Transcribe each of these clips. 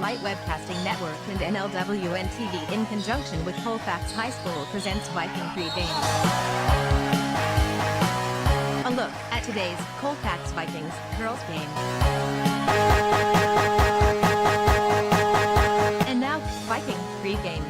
Fight Webcasting Network and NLWN-TV in conjunction with Colfax High School presents Viking pregame. A look at today's Colfax Vikings girls game. And now, Viking pregame.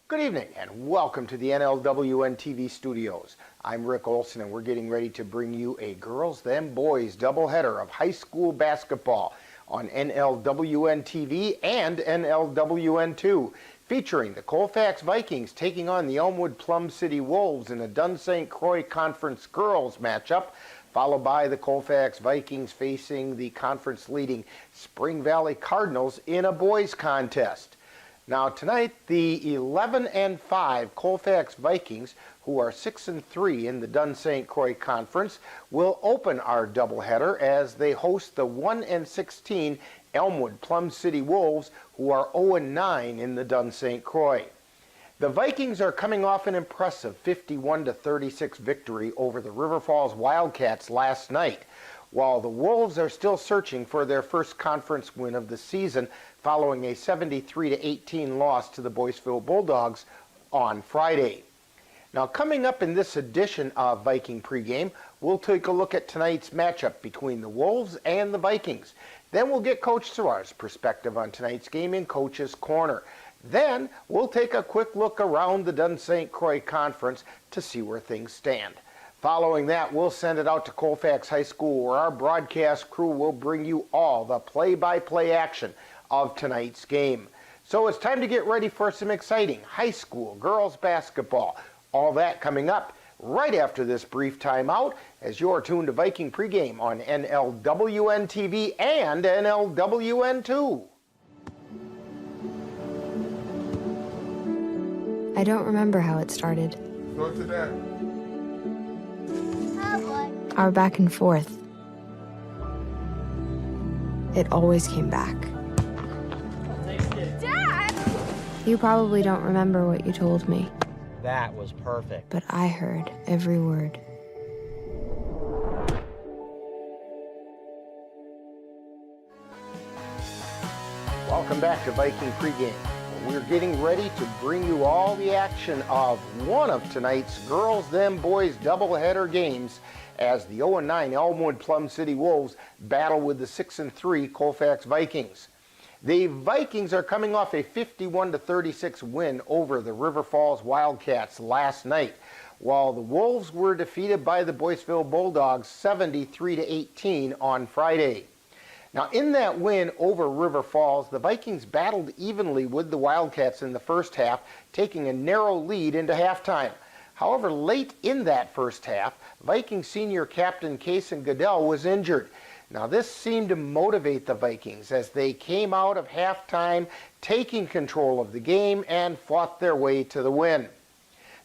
Good evening and welcome to the NLWN-TV studios. I'm Rick Olson and we're getting ready to bring you a girls then boys doubleheader of high school basketball on NLWN-TV and NLWN-2, featuring the Colfax Vikings taking on the Elmwood Plum City Wolves in a Dunn St. Croix Conference girls matchup, followed by the Colfax Vikings facing the conference-leading Spring Valley Cardinals in a boys contest. Now tonight, the 11-5 Colfax Vikings, who are 6-3 in the Dunn St. Croix Conference, will open our doubleheader as they host the 1-16 Elmwood Plum City Wolves, who are 0-9 in the Dunn St. Croix. The Vikings are coming off an impressive 51-36 victory over the River Falls Wildcats last night, while the Wolves are still searching for their first conference win of the season following a 73-18 loss to the Boyceville Bulldogs on Friday. Now, coming up in this edition of Viking Pregame, we'll take a look at tonight's matchup between the Wolves and the Vikings. Then we'll get Coach Sarar's perspective on tonight's game in Coach's Corner. Then we'll take a quick look around the Dunn St. Croix Conference to see where things stand. Following that, we'll send it out to Colfax High School, where our broadcast crew will bring you all the play-by-play action of tonight's game. So it's time to get ready for some exciting high school girls basketball. All that coming up right after this brief timeout as you're tuned to Viking Pregame on NLWN-TV and NLWN-2. I don't remember how it started. Go to that. Our back and forth. It always came back. Dad! You probably don't remember what you told me, That was perfect. but I heard every word. Welcome back to Viking Pregame. We're getting ready to bring you all the action of one of tonight's girls then boys doubleheader games as the 0-9 Elmwood Plum City Wolves battle with the 6-3 Colfax Vikings. The Vikings are coming off a 51-36 win over the River Falls Wildcats last night, while the Wolves were defeated by the Boyceville Bulldogs 73-18 on Friday. Now, in that win over River Falls, the Vikings battled evenly with the Wildcats in the first half, taking a narrow lead into halftime. However, late in that first half, Viking senior captain Kason Goodell was injured. Now, this seemed to motivate the Vikings as they came out of halftime taking control of the game and fought their way to the win.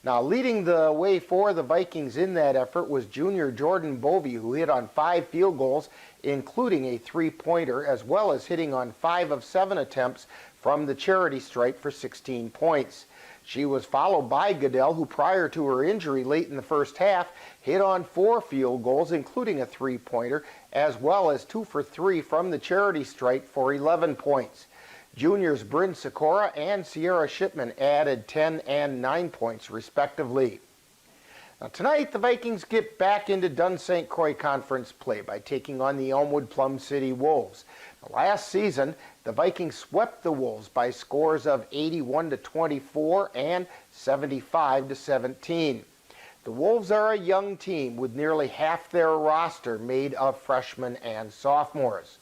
Now, leading the way for the Vikings in that effort was junior Jordan Bovey, who hit on 5 field goals, including a 3-pointer, as well as hitting on 5 of 7 attempts from the charity stripe for 16 points. She was followed by Goodell, who prior to her injury late in the first half, hit on 4 field goals, including a 3-pointer, as well as 2 for 3 from the charity stripe for 11 points. Juniors Bryn Sikora and Sierra Shipman added 10 and 9 points, respectively. Now, tonight, the Vikings get back into Dunn St. Croix Conference play by taking on the Elmwood Plum City Wolves. Last season, the Vikings swept the Wolves by scores of 81-24 and 75-17. The Wolves are a young team with nearly half their roster made of freshmen and sophomores.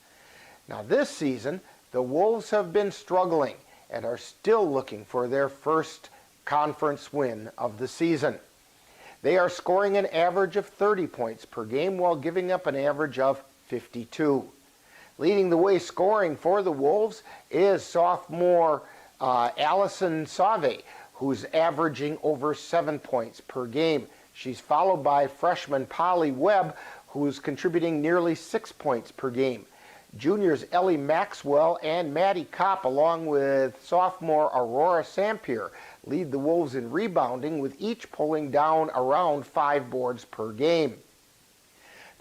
Now, this season, the Wolves have been struggling and are still looking for their first conference win of the season. They are scoring an average of 30 points per game while giving up an average of 52. Leading the way scoring for the Wolves is sophomore Allison Save, who's averaging over 7 points per game. She's followed by freshman Polly Webb, who's contributing nearly 6 points per game. Juniors Ellie Maxwell and Maddie Kopp, along with sophomore Aurora Sampier, lead the Wolves in rebounding, with each pulling down around 5 boards per game.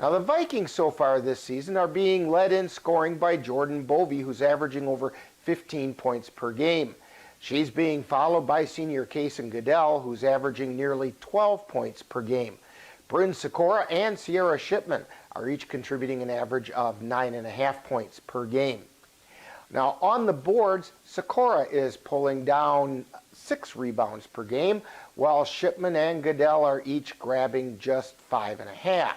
Now, the Vikings so far this season are being led in scoring by Jordan Bovey, who's averaging over 15 points per game. She's being followed by senior Kason Goodell, who's averaging nearly 12 points per game. Bryn Sikora and Sierra Shipman are each contributing an average of 9.5 points per game. Now, on the boards, Sikora is pulling down 6 rebounds per game, while Shipman and Goodell are each grabbing just 5.5.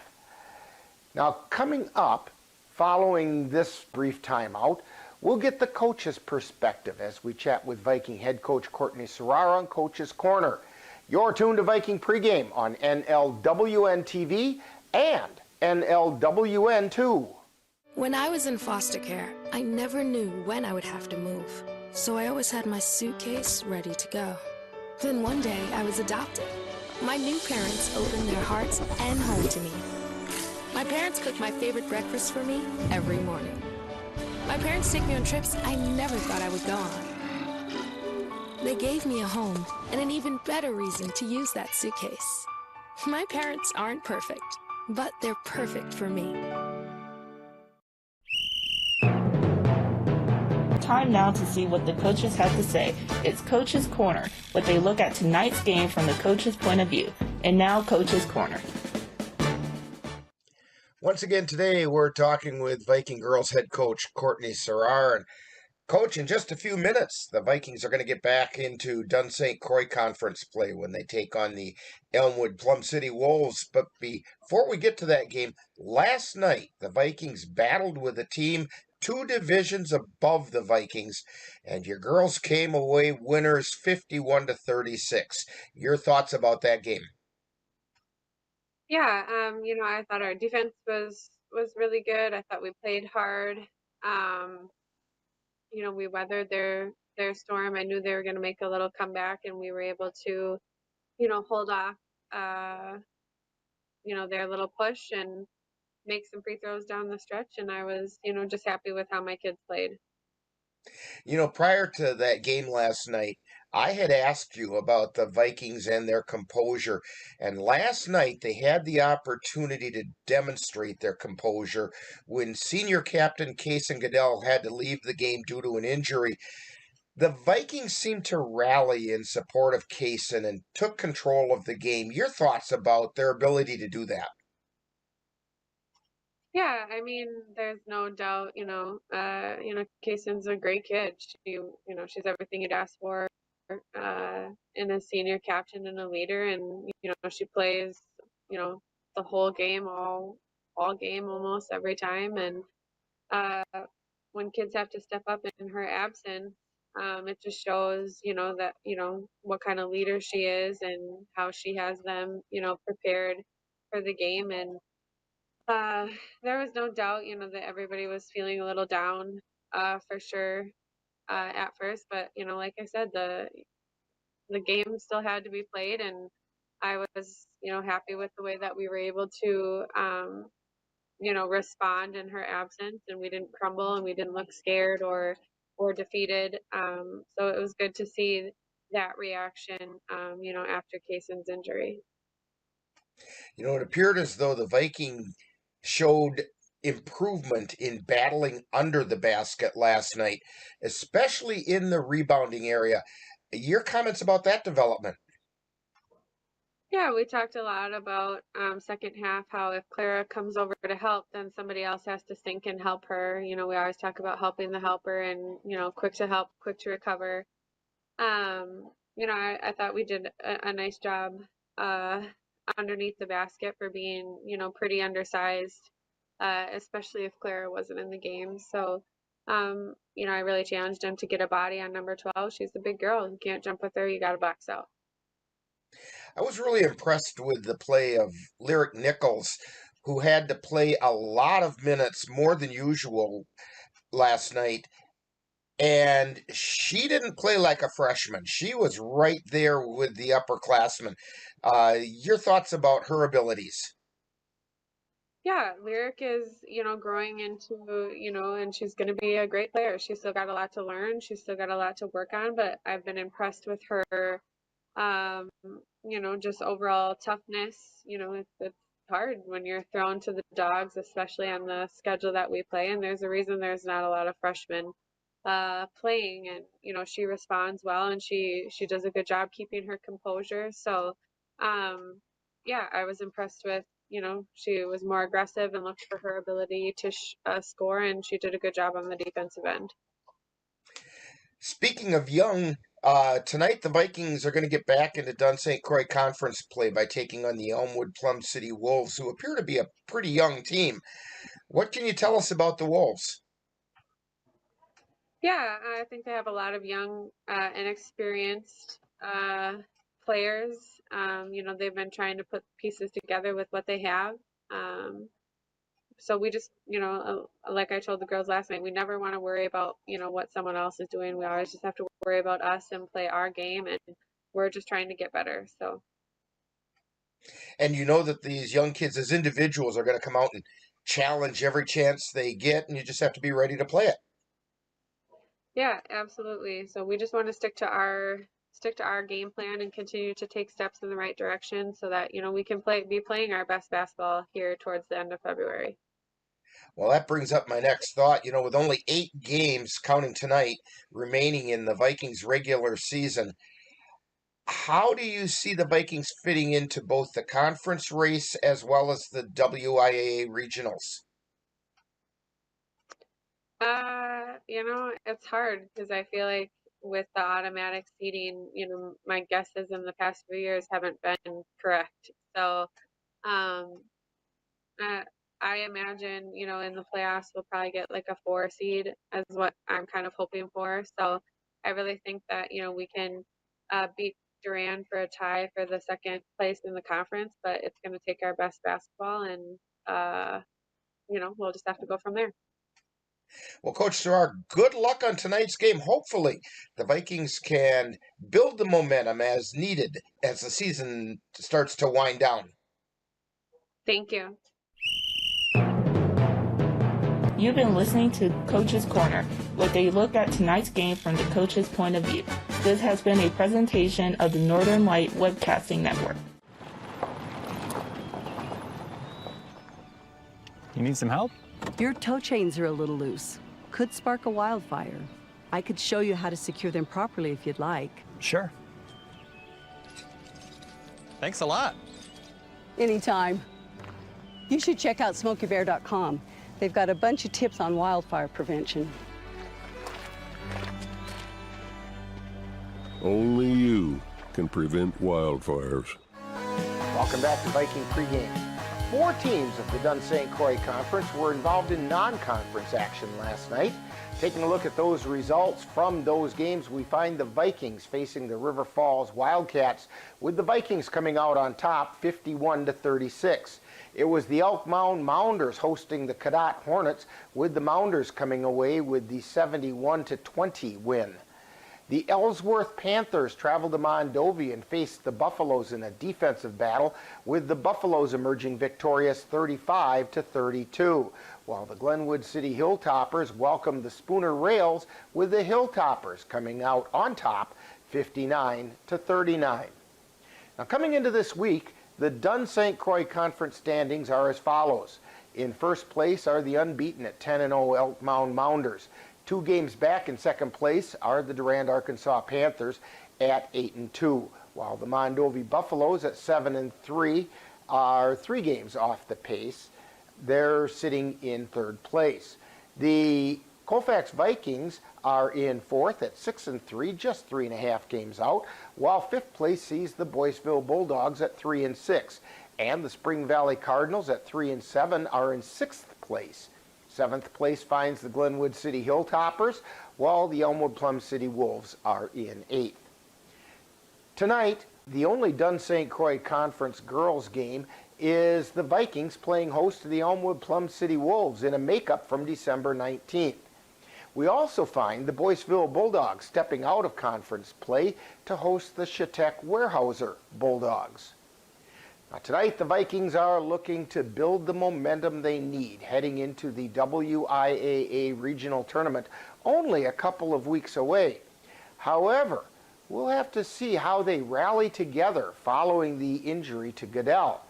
Now, coming up, following this brief timeout, we'll get the coach's perspective as we chat with Viking head coach Courtney Serrara on Coach's Corner. You're tuned to Viking Pregame on NLWN-TV and NLWN-2. When I was in foster care, I never knew when I would have to move, so I always had my suitcase ready to go. Then one day, I was adopted. My new parents opened their hearts and home to me. My parents cook my favorite breakfast for me every morning. My parents take me on trips I never thought I would go on. They gave me a home and an even better reason to use that suitcase. My parents aren't perfect, but they're perfect for me. Time now to see what the coaches have to say. It's Coach's Corner, what they look at tonight's game from the coach's point of view. And now, Coach's Corner. Once again today, we're talking with Viking girls head coach Courtney Serrara. And Coach, in just a few minutes, the Vikings are going to get back into Dun St. Croix conference play when they take on the Elmwood Plum City Wolves. But before we get to that game, last night the Vikings battled with a team 2 divisions above the Vikings, and your girls came away winners 51-36. Your thoughts about that game? Yeah, I thought our defense was really good. I thought we played hard. We weathered their storm. I knew they were going to make a little comeback, and we were able to, hold off, their little push and make some free throws down the stretch. And I was, just happy with how my kids played. Prior to that game last night, I had asked you about the Vikings and their composure. And last night, they had the opportunity to demonstrate their composure when senior captain Kason Goodell had to leave the game due to an injury. The Vikings seemed to rally in support of Kason and took control of the game. Your thoughts about their ability to do that? Yeah, I mean, there's no doubt, Kayson's a great kid. She's everything you'd ask for, and a senior captain and a leader. And, she plays, the whole game, all game almost every time. And when kids have to step up in her absence, it just shows, that, what kind of leader she is and how she has them, prepared for the game. And there was no doubt, that everybody was feeling a little down, for sure, at first. But, like I said, the game still had to be played, and I was, happy with the way that we were able to, respond in her absence, and we didn't crumble and we didn't look scared or defeated. So it was good to see that reaction, after Kayson's injury. It appeared as though the Vikings showed improvement in battling under the basket last night, especially in the rebounding area. Your comments about that development? Yeah, we talked a lot about second half, how if Clara comes over to help, then somebody else has to sink and help her. We always talk about helping the helper and, quick to help, quick to recover. I thought we did a nice job underneath the basket for being, pretty undersized, especially if Clara wasn't in the game. So, I really challenged him to get a body on number 12. She's a big girl. You can't jump with her. You got to box out. I was really impressed with the play of Lyric Nichols, who had to play a lot of minutes, more than usual, last night. And she didn't play like a freshman. She was right there with the upperclassmen. Your thoughts about her abilities? Yeah, Lyric is, growing into, and she's going to be a great player. She's still got a lot to learn. She's still got a lot to work on, but I've been impressed with her, just overall toughness. It's hard when you're thrown to the dogs, especially on the schedule that we play. And there's a reason there's not a lot of freshmen playing. And she responds well, and she does a good job keeping her composure. So yeah, I was impressed with, she was more aggressive and looked for her ability to score, and she did a good job on the defensive end. Speaking of young, tonight the Vikings are going to get back into Dunn St. Croix Conference play by taking on the Elmwood Plum City Wolves, who appear to be a pretty young team. What can you tell us about the Wolves? Yeah, I think they have a lot of young, inexperienced players. They've been trying to put pieces together with what they have. So we just, like I told the girls last night, we never want to worry about, what someone else is doing. We always just have to worry about us and play our game, and we're just trying to get better. So. And you know that these young kids as individuals are going to come out and challenge every chance they get, and you just have to be ready to play it. Yeah, absolutely. So we just want to stick to our game plan and continue to take steps in the right direction so that, we can be playing our best basketball here towards the end of February. Well, that brings up my next thought. With only 8 games, counting tonight, remaining in the Vikings regular season, how do you see the Vikings fitting into both the conference race as well as the WIAA regionals? It's hard because I feel like with the automatic seeding, my guesses in the past few years haven't been correct. So, I imagine, in the playoffs, we'll probably get like a 4 seed as what I'm kind of hoping for. So I really think that, we can beat Durand for a tie for the second place in the conference, but it's going to take our best basketball, and, we'll just have to go from there. Well, Coach Gerard, good luck on tonight's game. Hopefully, the Vikings can build the momentum as needed as the season starts to wind down. Thank you. You've been listening to Coach's Corner, with a look at tonight's game from the coach's point of view. This has been a presentation of the Northern Light Webcasting Network. You need some help? Your tow chains are a little loose. Could spark a wildfire. I could show you how to secure them properly if you'd like. Sure. Thanks a lot. Anytime. You should check out SmokeyBear.com. They've got a bunch of tips on wildfire prevention. Only you can prevent wildfires. Welcome back to Viking pregame. 4 teams of the Dunn St. Croix Conference were involved in non-conference action last night. Taking a look at those results from those games, we find the Vikings facing the River Falls Wildcats, with the Vikings coming out on top 51-36. It was the Elk Mound Mounders hosting the Cadott Hornets, with the Mounders coming away with the 71-20 win. The Ellsworth Panthers traveled to Mondovi and faced the Buffaloes in a defensive battle, with the Buffaloes emerging victorious 35-32, while the Glenwood City Hilltoppers welcomed the Spooner Rails, with the Hilltoppers coming out on top 59-39. Now, coming into this week, the Dunn St. Croix Conference standings are as follows. In first place are the unbeaten at 10-0 Elk Mound Mounders. 2 games back in second place are the Durand, Arkansas Panthers at 8-2, while the Mondovi Buffaloes at 7-3 are 3 games off the pace. They're sitting in third place. The Colfax Vikings are in fourth at 6-3, just 3.5 games out, while fifth place sees the Boyceville Bulldogs at 3-6, and the Spring Valley Cardinals at 3-7 are in sixth place. Seventh place finds the Glenwood City Hilltoppers, while the Elmwood Plum City Wolves are in 8th. Tonight, the only Dunn St. Croix Conference girls game is the Vikings playing host to the Elmwood Plum City Wolves in a makeup from December 19th. We also find the Boyceville Bulldogs stepping out of conference play to host the Chautauqua Weyerhaeuser Bulldogs. Now, tonight, the Vikings are looking to build the momentum they need heading into the WIAA regional tournament, only a couple of weeks away. However, we'll have to see how they rally together following the injury to Goodell.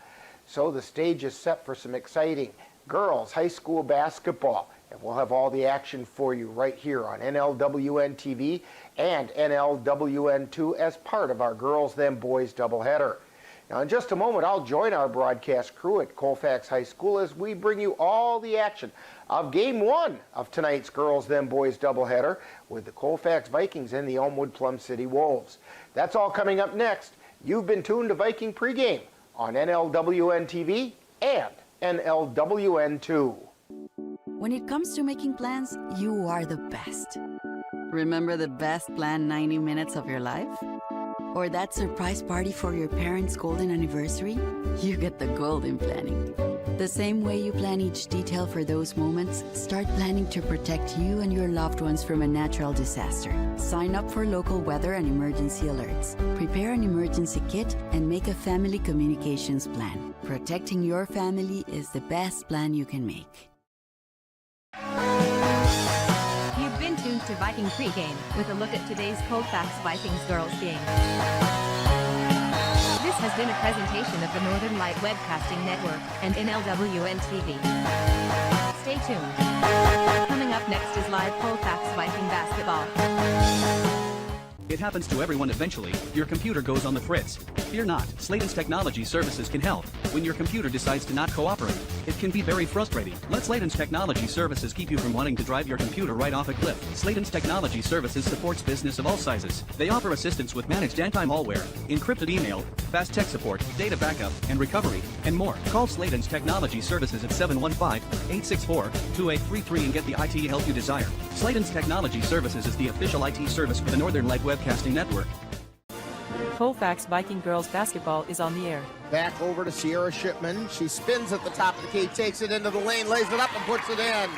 So the stage is set for some exciting girls high school basketball. And we'll have all the action for you right here on NLWN-TV and NLWN2 as part of our Girls Then Boys doubleheader. Now in just a moment, I'll join our broadcast crew at Colfax High School as we bring you all the action of Game 1 of tonight's Girls Then Boys doubleheader with the Colfax Vikings and the Elmwood Plum City Wolves. That's all coming up next. You've been tuned to Viking Pregame on NLWN-TV and NLWN2. When it comes to making plans, you are the best. Remember the best planned 90 minutes of your life? Or that surprise party for your parents' golden anniversary? You get the golden planning. The same way you plan each detail for those moments, start planning to protect you and your loved ones from a natural disaster. Sign up for local weather and emergency alerts. Prepare an emergency kit and make a family communications plan. Protecting your family is the best plan you can make. You've been tuned to Viking Pregame with a look at today's Colfax Vikings girls game. This has been a presentation of the Northern Light Webcasting Network and NLWN-TV. Stay tuned. Coming up next is live Colfax Viking basketball. It happens to everyone eventually. Your computer goes on the fritz. Fear not, Sladen's Technology Services can help. When your computer decides to not cooperate, it can be very frustrating. Let Sladen's Technology Services keep you from wanting to drive your computer right off a cliff. Sladen's Technology Services supports business of all sizes. They offer assistance with managed anti-malware, encrypted email, fast tech support, data backup, and recovery, and more. Call Sladen's Technology Services at 715-864-2833 and get the IT help you desire. Sladen's Technology Services is the official IT service for the Northern Light Webcasting Network. Colfax Viking Girls Basketball is on the air. Back over to Sierra Shipman. She spins at the top of the key, takes it into the lane, lays it up and puts it in.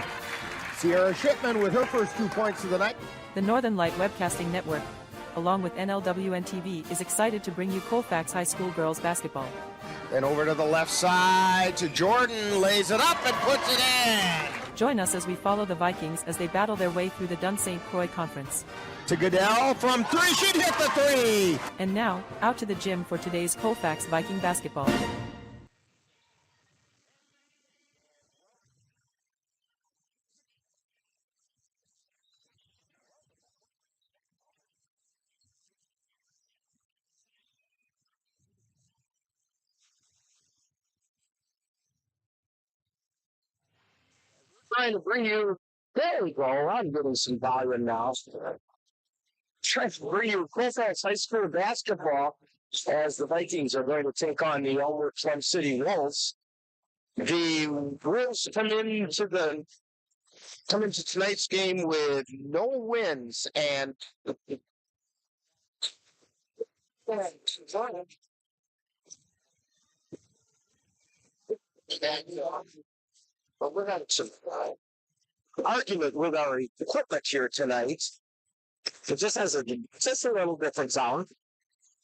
Sierra Shipman with her first 2 points of the night. The Northern Light Webcasting Network, along with NLWN-TV, is excited to bring you Colfax High School Girls Basketball. Then over to the left side to Jordan, lays it up and puts it in. Join us as we follow the Vikings as they battle their way through the Dun St. Croix Conference. To Goodell from three, she'd hit the three! And now, out to the gym for today's Colfax Viking basketball. Trying to bring you, there we go, I'm getting some volume now. Trying to bring you Colfax High School basketball as the Vikings are going to take on the Elmwood Plum City Wolves. The Wolves come into tonight's game with no wins and but we're having some argument with our equipment here tonight. It just has a little different sound.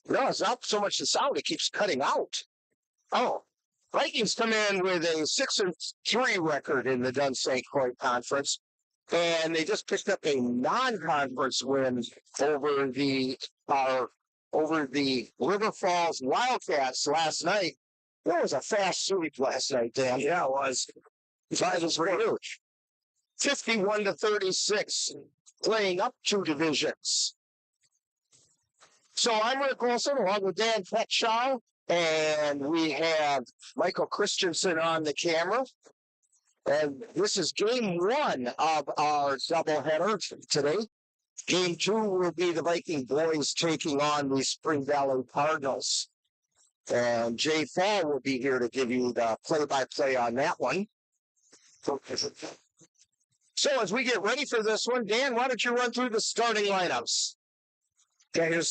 No, it's not so much the sound, it keeps cutting out. Oh, Vikings come in with a 6-3 record in the Dun St. Croix Conference, and they just picked up a non-conference win over the River Falls Wildcats last night. There was a fast sweep last night, Dan. Yeah, it was. It was huge. 51-36, playing up 2 divisions. So I'm Rick Olson along with Dan Fetshaw, and we have Michael Christensen on the camera. And this is game 1 of our doubleheader today. Game 2 will be the Viking boys taking on the Spring Valley Cardinals. And Jay Fall will be here to give you the play-by-play on that one. So as we get ready for this one, Dan, why don't you run through the starting lineups? Okay,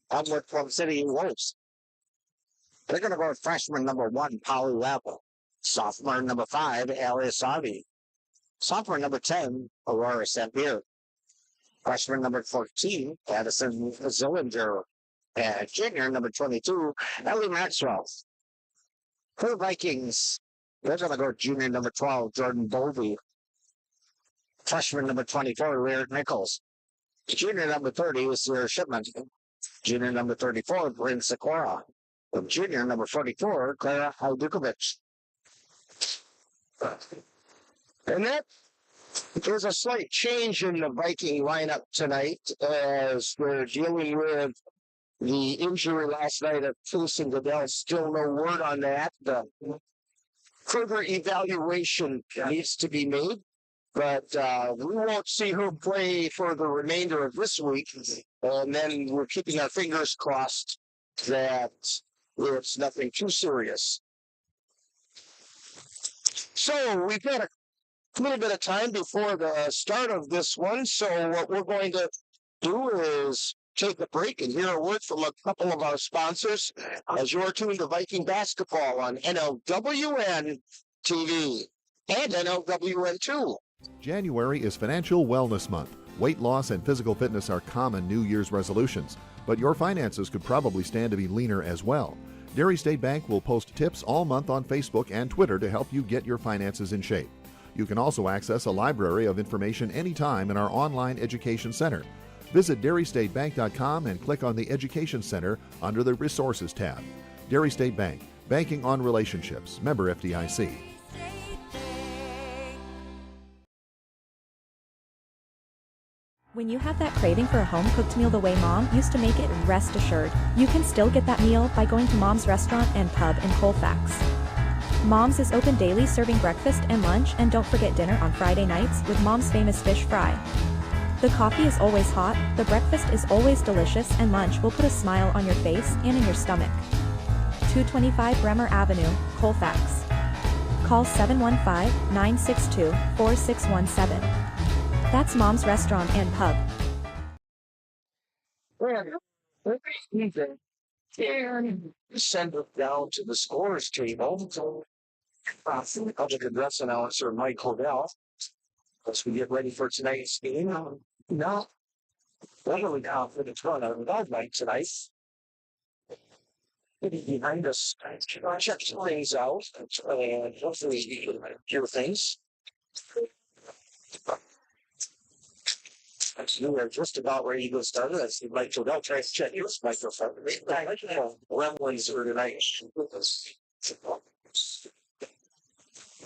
I'm with Plum City Wolves. They're going to go with freshman number 1, Polly Level. Sophomore number 5, Alice Avi. Sophomore number 10, Aurora Sampier. Freshman number 14, Addison Zillinger. And junior number 22, Ellie Maxwell. For the Vikings, they're going to go junior number 12, Jordan Bovey. Freshman number 24, Laird Nichols. Junior number 30 was Sarah Shipman. Junior number 34, Bryn Sikora. Junior number 44, Clara Haldukovic. And that is a slight change in the Viking lineup tonight as we're dealing with the injury last night of Tucson Goodell. Still no word on that. The further evaluation needs to be made, but we won't see her play for the remainder of this week. And then we're keeping our fingers crossed that it's nothing too serious. So we've got a little bit of time before the start of this one. So what we're going to do is take a break and hear a word from a couple of our sponsors as you're tuned to Viking basketball on NLWN-TV and NLWN-2. January is Financial Wellness Month. Weight loss and physical fitness are common New Year's resolutions, but your finances could probably stand to be leaner as well. Dairy State Bank will post tips all month on Facebook and Twitter to help you get your finances in shape. You can also access a library of information anytime in our online education center. Visit dairystatebank.com and click on the Education Center under the Resources tab. Dairy State Bank, banking on relationships. Member FDIC. When you have that craving for a home-cooked meal the way Mom used to make it, rest assured, you can still get that meal by going to Mom's Restaurant and Pub in Colfax. Mom's is open daily, serving breakfast and lunch, and don't forget dinner on Friday nights with Mom's famous fish fry. The coffee is always hot, the breakfast is always delicious, and lunch will put a smile on your face and in your stomach. 225 Bremer Avenue, Colfax. Call 715-962-4617. That's Mom's Restaurant and Pub. Send it down to the scores table. Public address announcer Mike Hodell as we get ready for tonight's game. Not really confident run out of dog night tonight. Behind us, check things out and hopefully hear things. You are just about ready to get started. I see Mike Hodell trying to check his microphone. Gremlins are tonight with us.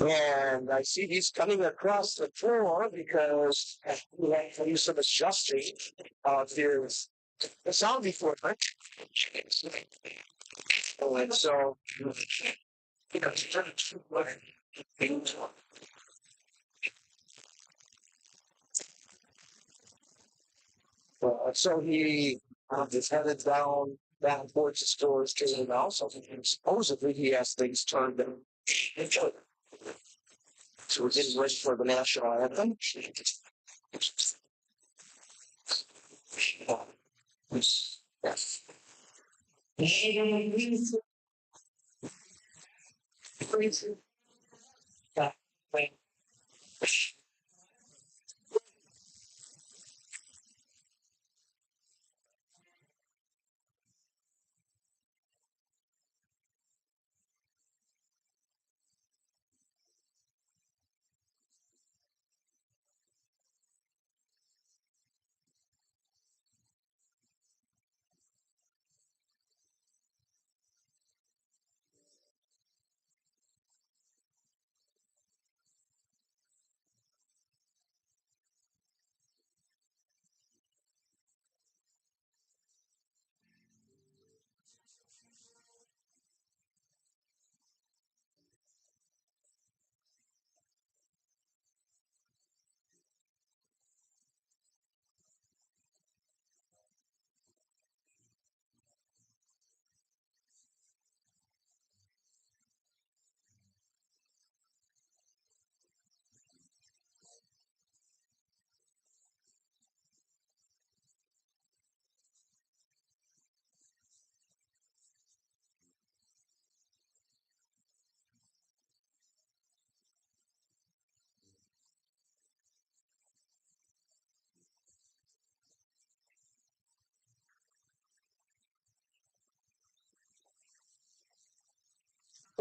And I see he's coming across the floor because we have to do some adjusting of his sound equipment. And so, so he is headed down towards the stores to now. So supposedly he has things turned in. So we're getting ready for the national anthem. Yes.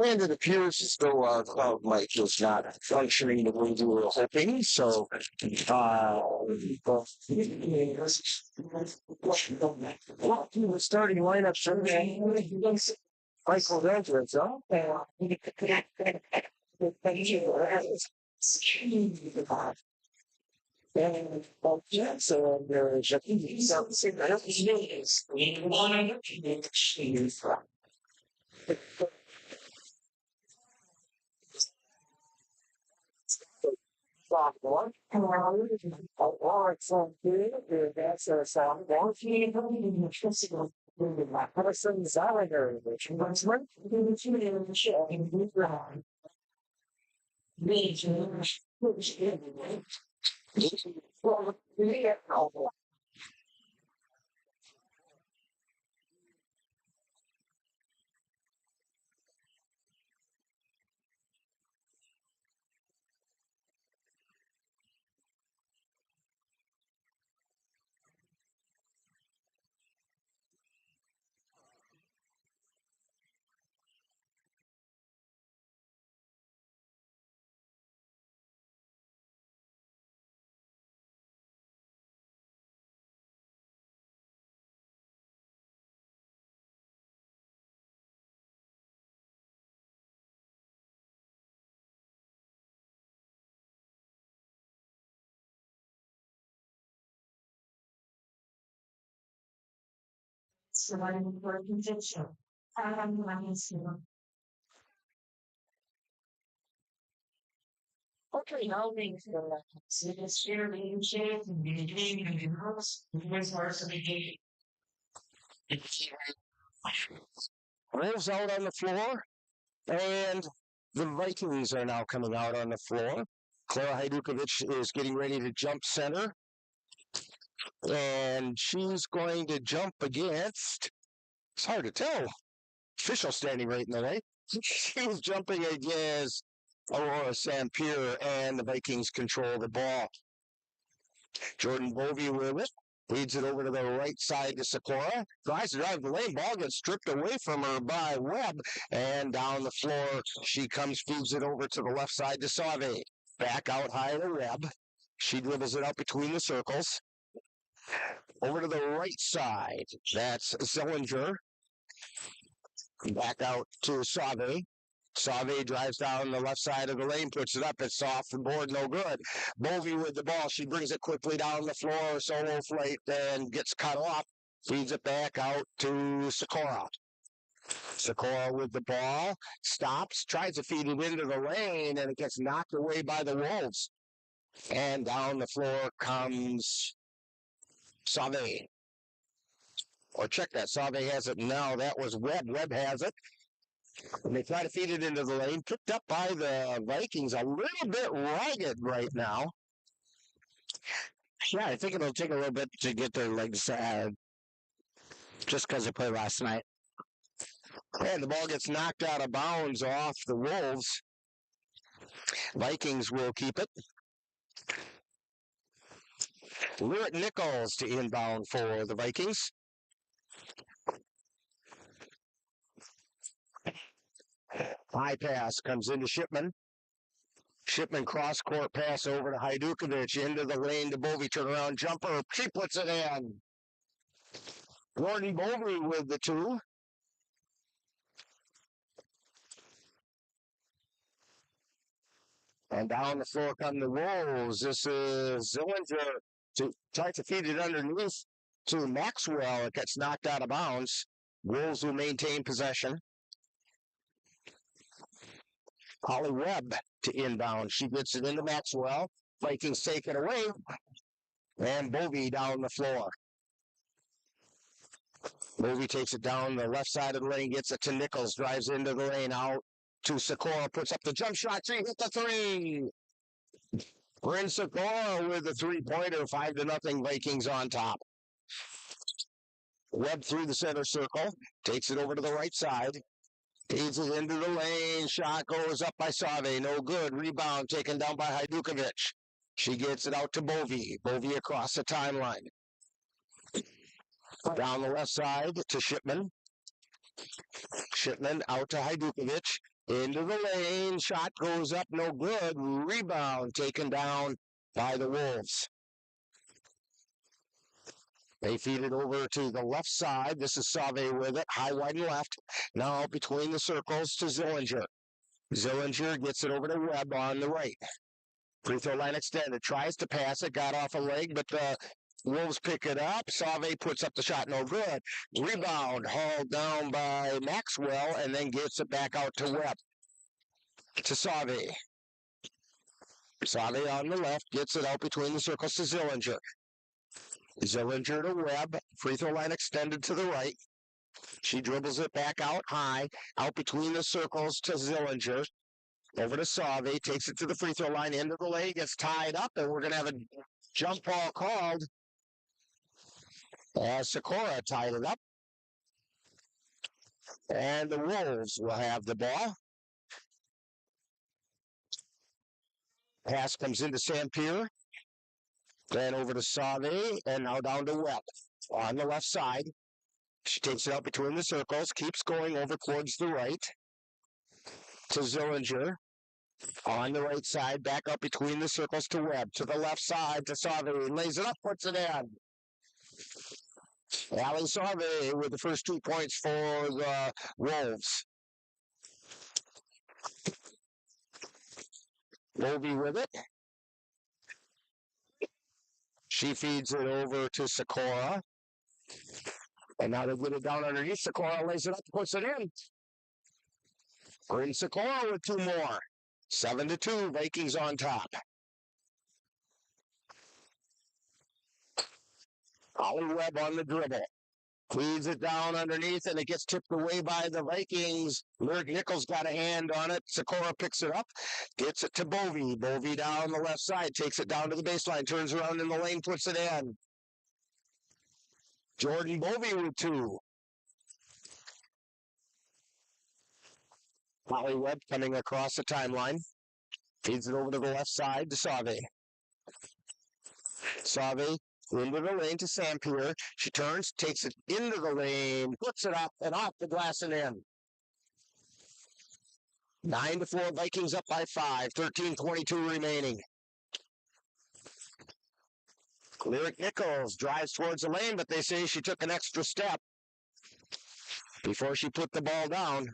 And it appears as though our cloud mic is not functioning the way we were hoping. So, the starting lineup survey. Michael Vendrins up. And so there's sophomore. All right, so here, that's a sophomore. Person Zalager, which was right in the show in the ground. Surviving for conviction. Okay, now we see this here being shaped and beginning and the house. Where's parts of the gate? Wolves out on the floor, and the Vikings are now coming out on the floor. Clara Hajdukovic is getting ready to jump center, and she's going to jump against, it's hard to tell, official standing right in the way. She's jumping against Aurora Sampier, and the Vikings control the ball. Jordan Bovey with it. Leads it over to the right side to Sikora. Tries to drive the lane. Ball gets stripped away from her by Webb. And down the floor, she comes, feeds it over to the left side to Sauve. Back out high to Webb. She dribbles it out between the circles. Over to the right side. That's Zillinger. Back out to Sauve. Sauve drives down the left side of the lane, puts it up. It's off the board, no good. Bovey with the ball. She brings it quickly down the floor. Solo flight and gets cut off. Feeds it back out to Sikora. Sikora with the ball. Stops. Tries to feed it into the lane, and it gets knocked away by the Wolves. And down the floor comes Sauve. Or check that. Sauve has it now. That was Webb. Webb has it. And they try to feed it into the lane, picked up by the Vikings, a little bit ragged right now. Yeah, I think it'll take a little bit to get their legs just because they played last night. And the ball gets knocked out of bounds off the Wolves. Vikings will keep it. Lyric Nichols to inbound for the Vikings. High pass comes into Shipman. Shipman cross-court pass over to Hajdukovic. Into the lane to Bovey. Turnaround jumper. She puts it in. Gordon Bovey with the two. And down the floor come the Wolves. This is Zillinger to try to feed it underneath to Maxwell. It gets knocked out of bounds. Wolves will maintain possession. Holly Webb to inbound. She gets it into Maxwell. Vikings take it away. And Bovey down the floor. Bovey takes it down the left side of the lane, gets it to Nichols, drives into the lane, out to Sikora, puts up the jump shot. She hit the three. Bryn Sikora with the three-pointer, 5-0 Vikings on top. Webb through the center circle, takes it over to the right side. Feeds it into the lane. Shot goes up by Sauve. No good. Rebound taken down by Hajdukovic. She gets it out to Bovey. Bovey across the timeline. Down the left side to Shipman. Shipman out to Hajdukovic. Into the lane. Shot goes up, no good. Rebound taken down by the Wolves. They feed it over to the left side. This is Sauve with it. High, wide, and left. Now between the circles to Zillinger. Zillinger gets it over to Webb on the right. Free throw line extended. Tries to pass it. Got off a leg, but the Wolves pick it up. Sauve puts up the shot. No good. Rebound hauled down by Maxwell and then gets it back out to Webb. To Sauve. Sauve on the left. Gets it out between the circles to Zillinger. Zillinger to Webb. Free throw line extended to the right. She dribbles it back out high. Out between the circles to Zillinger. Over to Sauve. Takes it to the free throw line. Into the lane. Gets tied up. And we're going to have a jump ball called. As Sikora tied it up. And the Wolves will have the ball. Pass comes into Sampier. Then over to Sauve. And now down to Webb. On the left side. She takes it out between the circles. Keeps going over towards the right. To Zillinger. On the right side. Back up between the circles to Webb. To the left side to Sauve. Lays it up. Puts it in. Allie Sauve with the first 2 points for the Wolves. Bovey with it. She feeds it over to Sikora. And now they get it down underneath. Sikora lays it up, puts it in. Green Sikora with 2 more. 7-2, Vikings on top. Ollie Webb on the dribble. Feeds it down underneath, and it gets tipped away by the Vikings. Lyric Nichols got a hand on it. Sikora picks it up, gets it to Bovey. Bovey down the left side, takes it down to the baseline, turns around in the lane, puts it in. Jordan Bovey with 2. Molly Webb coming across the timeline. Feeds it over to the left side to Sauve. Sauve into the lane to Sampier. She turns, takes it into the lane, puts it up and off the glass and in. 9-4, Vikings up by 5. 13:22 remaining. Lyric Nichols drives towards the lane, but they say she took an extra step before she put the ball down.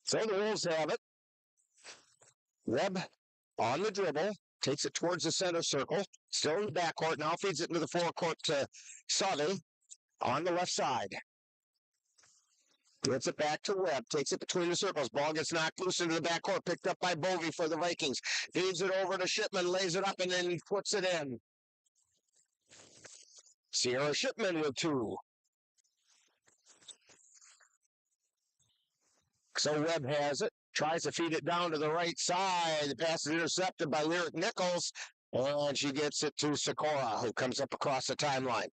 So the Wolves have it. Webb on the dribble, takes it towards the center circle, still in the backcourt, now feeds it into the forecourt to Sauve on the left side. Gets it back to Webb, takes it between the circles, ball gets knocked loose into the backcourt, picked up by Bovey for the Vikings. Feeds it over to Shipman, lays it up, and then puts it in. Sierra Shipman with 2. So Webb has it, tries to feed it down to the right side. The pass is intercepted by Lyric Nichols, and she gets it to Sikora, who comes up across the timeline.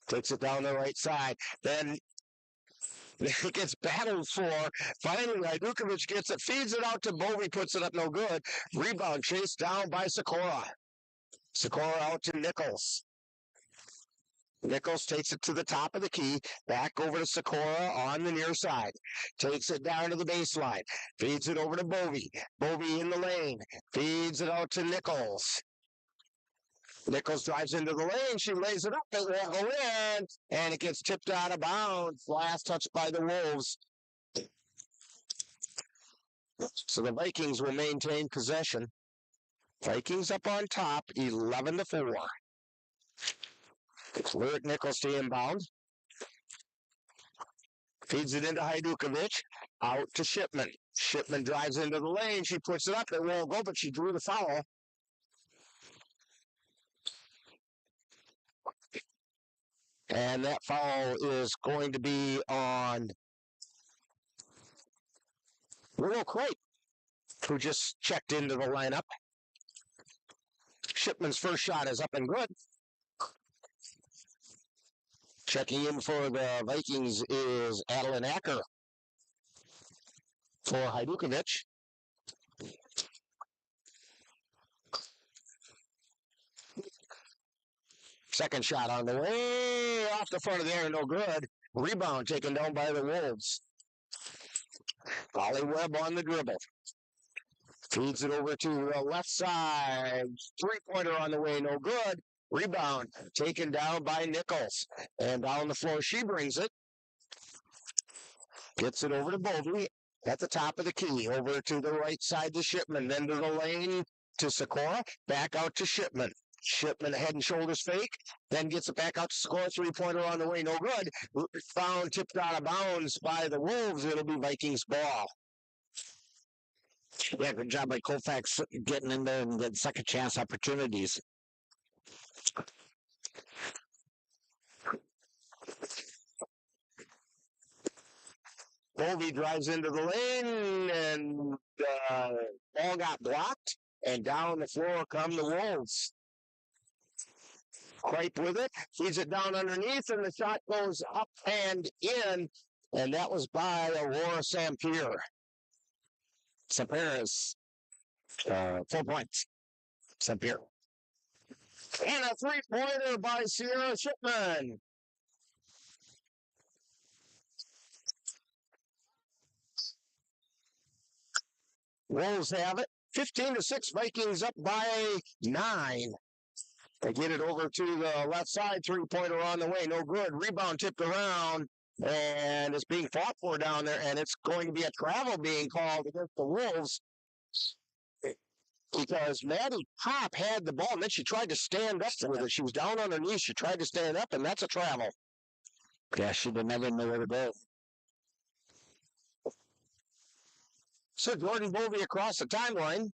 Takes it down the right side. Then it gets battled for. Finally, Hajdukovic gets it, feeds it out to Bovey, puts it up no good. Rebound chased down by Sikora. Sikora out to Nichols. Nichols takes it to the top of the key, back over to Sikora on the near side. Takes it down to the baseline, feeds it over to Bovey. Bovey in the lane, feeds it out to Nichols. Nichols drives into the lane, she lays it up, it won't go in, and it gets tipped out of bounds. Last touch by the Wolves. So the Vikings will maintain possession. Vikings up on top, 11-4. Lyric Nichols to inbound. Feeds it into Hajdukovic. Out to Shipman. Shipman drives into the lane. She puts it up. It won't go, but she drew the foul. And that foul is going to be on Willow Crate, who just checked into the lineup. Shipman's first shot is up and good. Checking in for the Vikings is Adeline Acker for Hajdukovic. Second shot on the way off the front of the air, no good. Rebound taken down by the Wolves. Ollie Webb on the dribble. Feeds it over to the left side. Three-pointer on the way, no good. Rebound taken down by Nichols. And down the floor, she brings it. Gets it over to Bovey at the top of the key. Over to the right side to Shipman. Then to the lane to Sikora. Back out to Shipman. Shipman head and shoulders fake. Then gets it back out to Sikora. Three-pointer on the way, no good. Found tipped out of bounds by the Wolves. It'll be Vikings ball. Yeah, good job by Colfax getting in there and getting second chance opportunities. Bovey drives into the lane, and ball got blocked, and down the floor come the Wolves. Cripe with it, feeds it down underneath, and the shot goes up and in, and that was by Aurora Sampier. Sampier is 4 points. Sampier. And a three-pointer by Sierra Shipman. Wolves have it. 15-6, Vikings up by 9. They get it over to the left side. Three-pointer on the way. No good. Rebound tipped around. And it's being fought for down there. And it's going to be a travel being called against the Wolves. Because Maddie Pop had the ball. And then she tried to stand up with it. She was down on her knees. She tried to stand up. And that's a travel. Yeah, she didn't have nowhere to go. So Jordan Bovey across the timeline.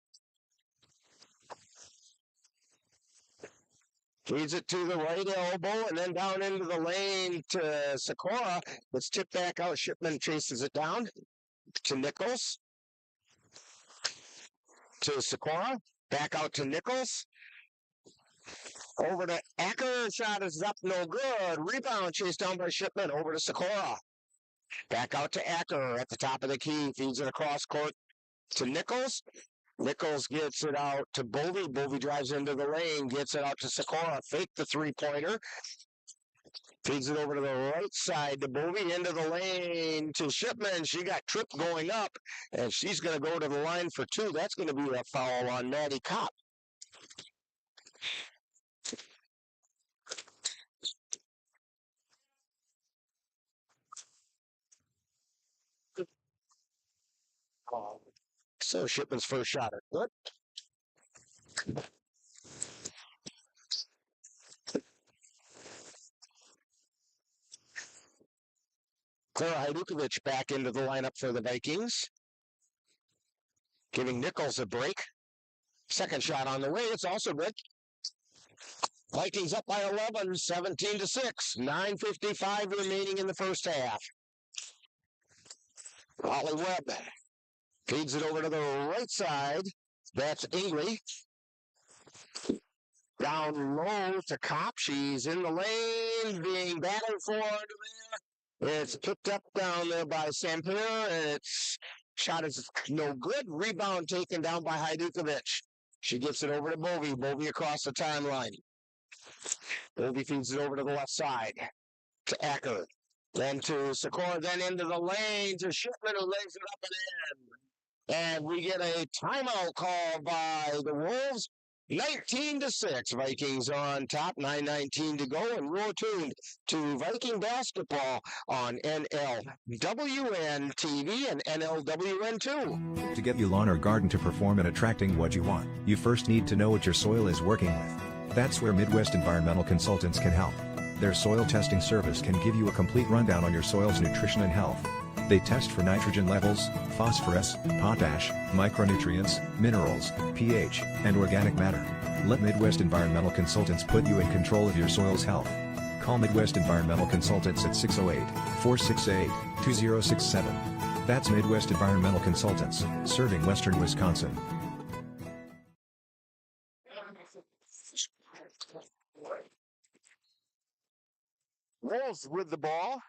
Feeds it to the right elbow and then down into the lane to Sikora. It's tipped back out. Shipman chases it down to Nichols. To Sikora. Back out to Nichols. Over to Acker. Shot is up. No good. Rebound chased down by Shipman. Over to Sikora. Back out to Acker at the top of the key. Feeds it across court to Nichols. Nichols gets it out to Bovey. Bovey drives into the lane, gets it out to Sikora. Fake the three-pointer. Feeds it over to the right side to Bovey, into the lane to Shipman. She got tripped going up, and she's going to go to the line for two. That's going to be a foul on Maddie Kopp. So Shipman's first shot. Good. Clara Hajdukovic back into the lineup for the Vikings. Giving Nichols a break. Second shot on the way. It's also good. Vikings up by 11, 17-6. 9:55 remaining in the first half. Ollie Webb feeds it over to the right side. That's Ingley. Down low to Kopp. She's in the lane, being battled for there. It's picked up down there by Sampier, and its shot is no good. Rebound taken down by Hajdukovic. She gets it over to Bovey. Bovey across the timeline. Bovey feeds it over to the left side to Acker. Then to Sikora, then into the lane to Shipman, who lays it up and in. And we get a timeout call by the Wolves. 19-6, Vikings on top, 9:19 to go, and you're tuned to Viking basketball on NLWN-TV and NLWN-2. To get your lawn or garden to perform and attracting what you want, you first need to know what your soil is working with. That's where Midwest Environmental Consultants can help. Their soil testing service can give you a complete rundown on your soil's nutrition and health. They test for nitrogen levels, phosphorus, potash, micronutrients, minerals, pH, and organic matter. Let Midwest Environmental Consultants put you in control of your soil's health. Call Midwest Environmental Consultants at 608-468-2067. That's Midwest Environmental Consultants, serving Western Wisconsin. Wolves with the ball.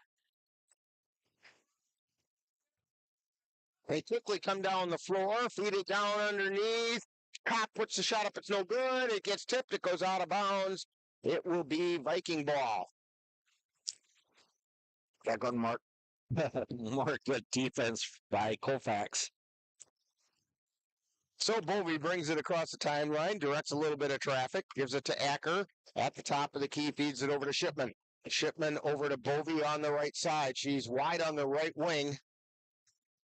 They quickly come down the floor, feed it down underneath. Kopp puts the shot up. It's no good. It gets tipped. It goes out of bounds. It will be Viking ball. That good, Mark. More good defense by Colfax. So Bovey brings it across the timeline, directs a little bit of traffic, gives it to Acker at the top of the key, feeds it over to Shipman. Shipman over to Bovey on the right side. She's wide on the right wing.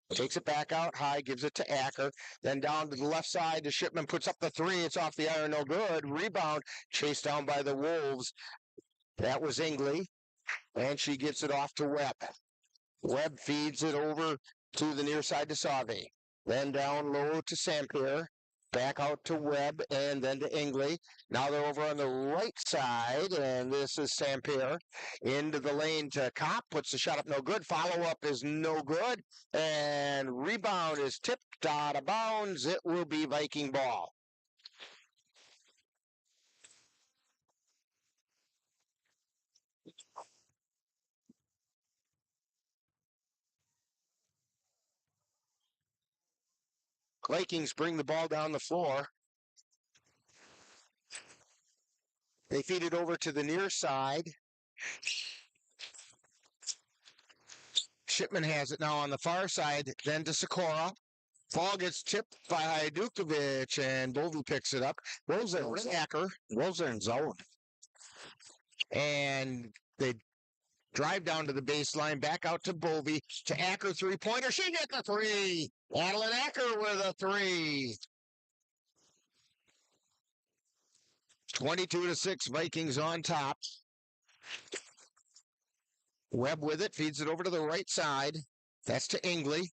Takes it back out high, gives it to Acker. Then down to the left side to Shipman, puts up the three. It's off the iron, no good. Rebound, chased down by the Wolves. That was Ingley. And she gets it off to Webb. Webb feeds it over to the near side to Sauve. Then down low to Sampier. Back out to Webb and then to Ingley. Now they're over on the right side, and this is Sampier. Into the lane to Kopp. Puts the shot up, no good. Follow-up is no good. And rebound is tipped out of bounds. It will be Viking ball. Vikings bring the ball down the floor. They feed it over to the near side. Shipman has it now on the far side, then to Sikora. Ball gets tipped by Hajdukovic, and Bovey picks it up. Wolves are in Acker. Wolves are in zone. And they drive down to the baseline, back out to Bovey, to Acker, three-pointer. She gets the three. Adeline Acker with a three. 22-6, Vikings on top. Webb with it, feeds it over to the right side. That's to Ingley.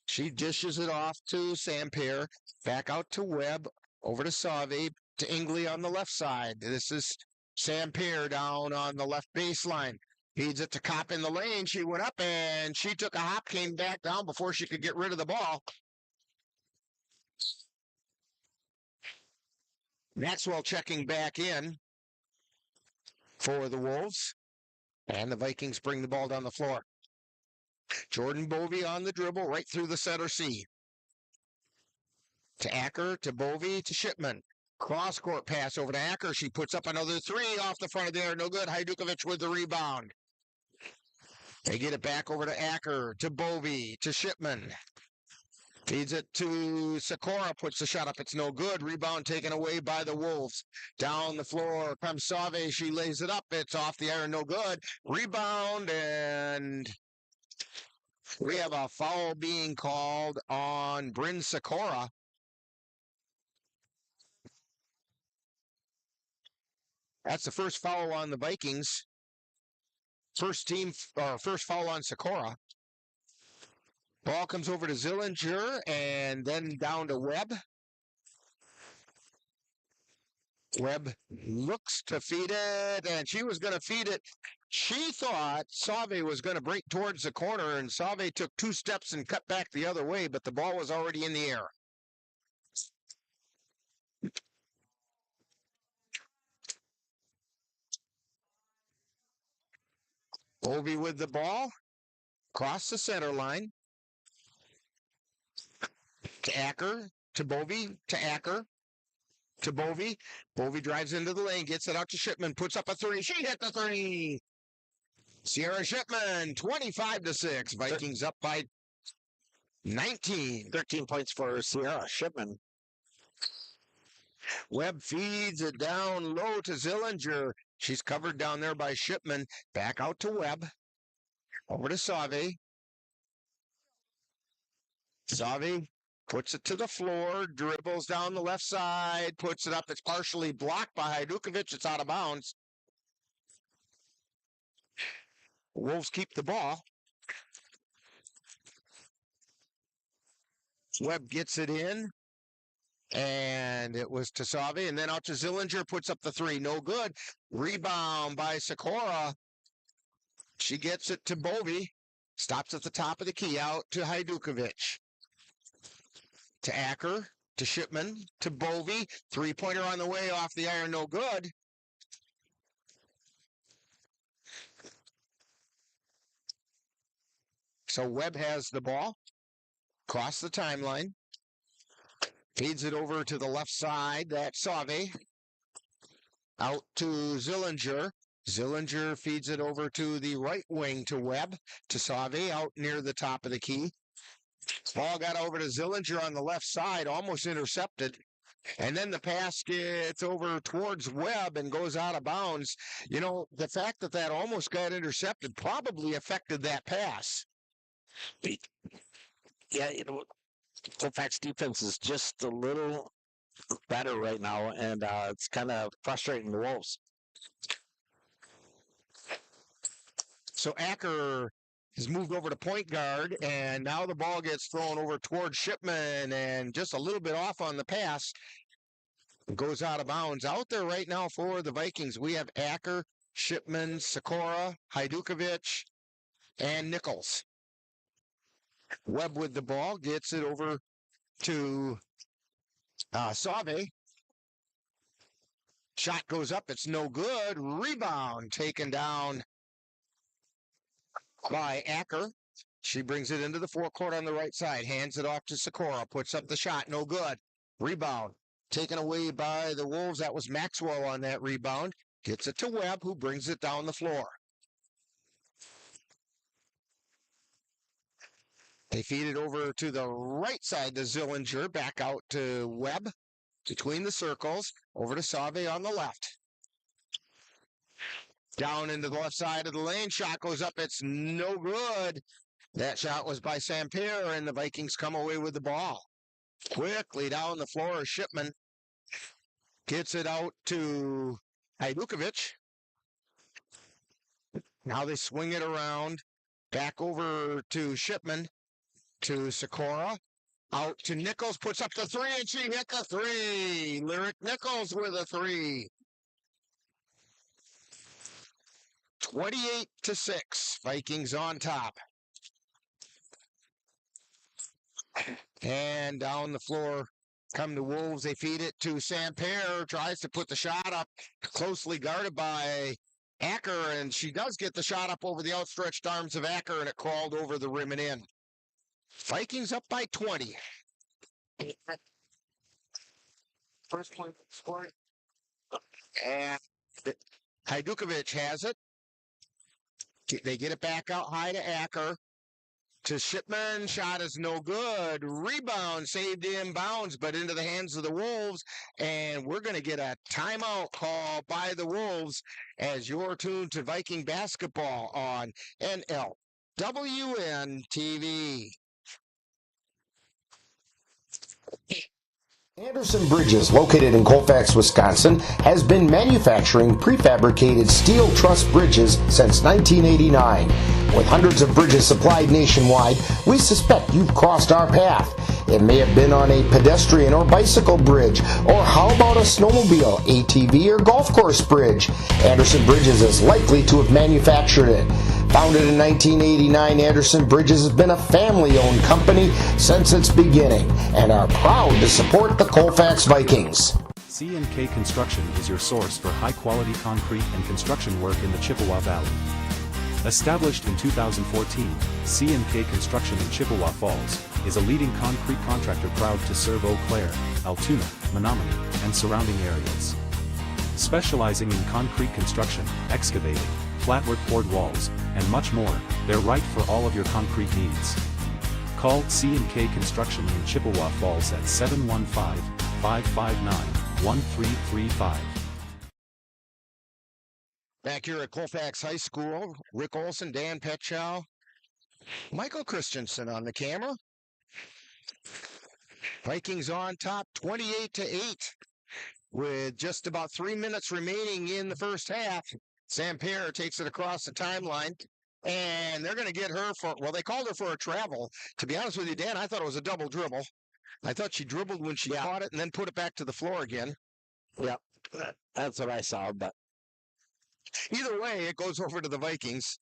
She dishes it off to Sampier. Back out to Webb, over to Sauve, to Ingley on the left side. This is Sampier down on the left baseline. Feeds it to Kopp in the lane. She went up and she took a hop, came back down before she could get rid of the ball. Maxwell checking back in for the Wolves. And the Vikings bring the ball down the floor. Jordan Bovey on the dribble right through the center C. To Acker, to Bovey, to Shipman. Cross-court pass over to Acker. She puts up another three off the front of there. No good. Hajdukovic with the rebound. They get it back over to Acker, to Bovey, to Shipman. Feeds it to Sikora, puts the shot up. It's no good. Rebound taken away by the Wolves. Down the floor comes Sauve. She lays it up. It's off the iron, no good. Rebound, and we have a foul being called on Bryn Sikora. That's the first foul on the Vikings. First foul on Sikora. Ball comes over to Zillinger and then down to Webb. Webb looks to feed it, and she was going to feed it. She thought Sauve was going to break towards the corner, and Sauve took 2 steps and cut back the other way, but the ball was already in the air. Bovey with the ball, across the center line. To Acker, to Bovey, to Acker, to Bovey. Bovey drives into the lane, gets it out to Shipman, puts up a three. She hit the three. Sierra Shipman, 25-6. Vikings up by 19. 13 points for Sierra Shipman. Webb feeds it down low to Zillinger. She's covered down there by Shipman. Back out to Webb. Over to Sauve. Sauve puts it to the floor, dribbles down the left side, puts it up. It's partially blocked by Hajdukovic. It's out of bounds. Wolves keep the ball. Webb gets it in, and it was to Sauve, and then out to Zillinger, puts up the three. No good. Rebound by Sikora. She gets it to Bovey. Stops at the top of the key, out to Hajdukovic. To Acker, to Shipman, to Bovey. Three-pointer on the way, off the iron, no good. So Webb has the ball, across the timeline. Feeds it over to the left side, that's Sauve. Out to Zillinger. Zillinger feeds it over to the right wing to Webb, to Save out near the top of the key. Ball got over to Zillinger on the left side, almost intercepted. And then the pass gets over towards Webb and goes out of bounds. You know, the fact that that almost got intercepted probably affected that pass. Yeah, you know, Colfax defense is just a little better right now, and it's kind of frustrating the Wolves. So Acker has moved over to point guard, and now the ball gets thrown over towards Shipman, and just a little bit off on the pass. It goes out of bounds. Out there right now for the Vikings, we have Acker, Shipman, Sikora, Hajdukovic, and Nichols. Webb with the ball, gets it over to Save. Shot goes up, it's no good. Rebound taken down by Acker. She brings it into the forecourt on the right side, hands it off to Sikora, puts up the shot, no good. Rebound taken away by the Wolves. That was Maxwell on that rebound. Gets it to Webb, who brings it down the floor. They feed it over to the right side to Zillinger, back out to Webb, between the circles, over to Save on the left. Down into the left side of the lane, shot goes up, it's no good. That shot was by Sampier, and the Vikings come away with the ball. Quickly down the floor, Shipman gets it out to Hajdukovic. Now they swing it around, back over to Shipman, to Sikora, out to Nichols, puts up the three, and she hit the three. Lyric Nichols with a three. 28-6, Vikings on top. And down the floor come the Wolves. They feed it to Sampier, tries to put the shot up, closely guarded by Acker, and she does get the shot up over the outstretched arms of Acker, and it crawled over the rim and in. Vikings up by 20. First point scored. And Hajdukovic has it. They get it back out high to Acker. To Shipman, shot is no good. Rebound saved in bounds, but into the hands of the Wolves. And we're going to get a timeout call by the Wolves as you're tuned to Viking basketball on NLWN-TV. Anderson Bridges, located in Colfax, Wisconsin, has been manufacturing prefabricated steel truss bridges since 1989. With hundreds of bridges supplied nationwide, we suspect you've crossed our path. It may have been on a pedestrian or bicycle bridge, or how about a snowmobile, ATV, or golf course bridge? Anderson Bridges is likely to have manufactured it. Founded in 1989, Anderson Bridges has been a family-owned company since its beginning and are proud to support the Colfax Vikings. C&K Construction is your source for high-quality concrete and construction work in the Chippewa Valley. Established in 2014, C&K Construction in Chippewa Falls is a leading concrete contractor proud to serve Eau Claire, Altoona, Menominee, and surrounding areas. Specializing in concrete construction, excavating, flatwork poured walls, and much more, they're right for all of your concrete needs. Call C&K Construction in Chippewa Falls at 715-559-1335. Back here at Colfax High School, Rick Olson, Dan Petchow, Michael Christensen on the camera. Vikings on top 28-8 with just about 3 minutes remaining in the first half. Sampier takes it across the timeline, and they're going to get her for, well, they called her for a travel. To be honest with you, Dan, I thought it was a double dribble. I thought she dribbled when she caught it and then put it back to the floor again. Yeah, that's what I saw, but either way, it goes over to the Vikings.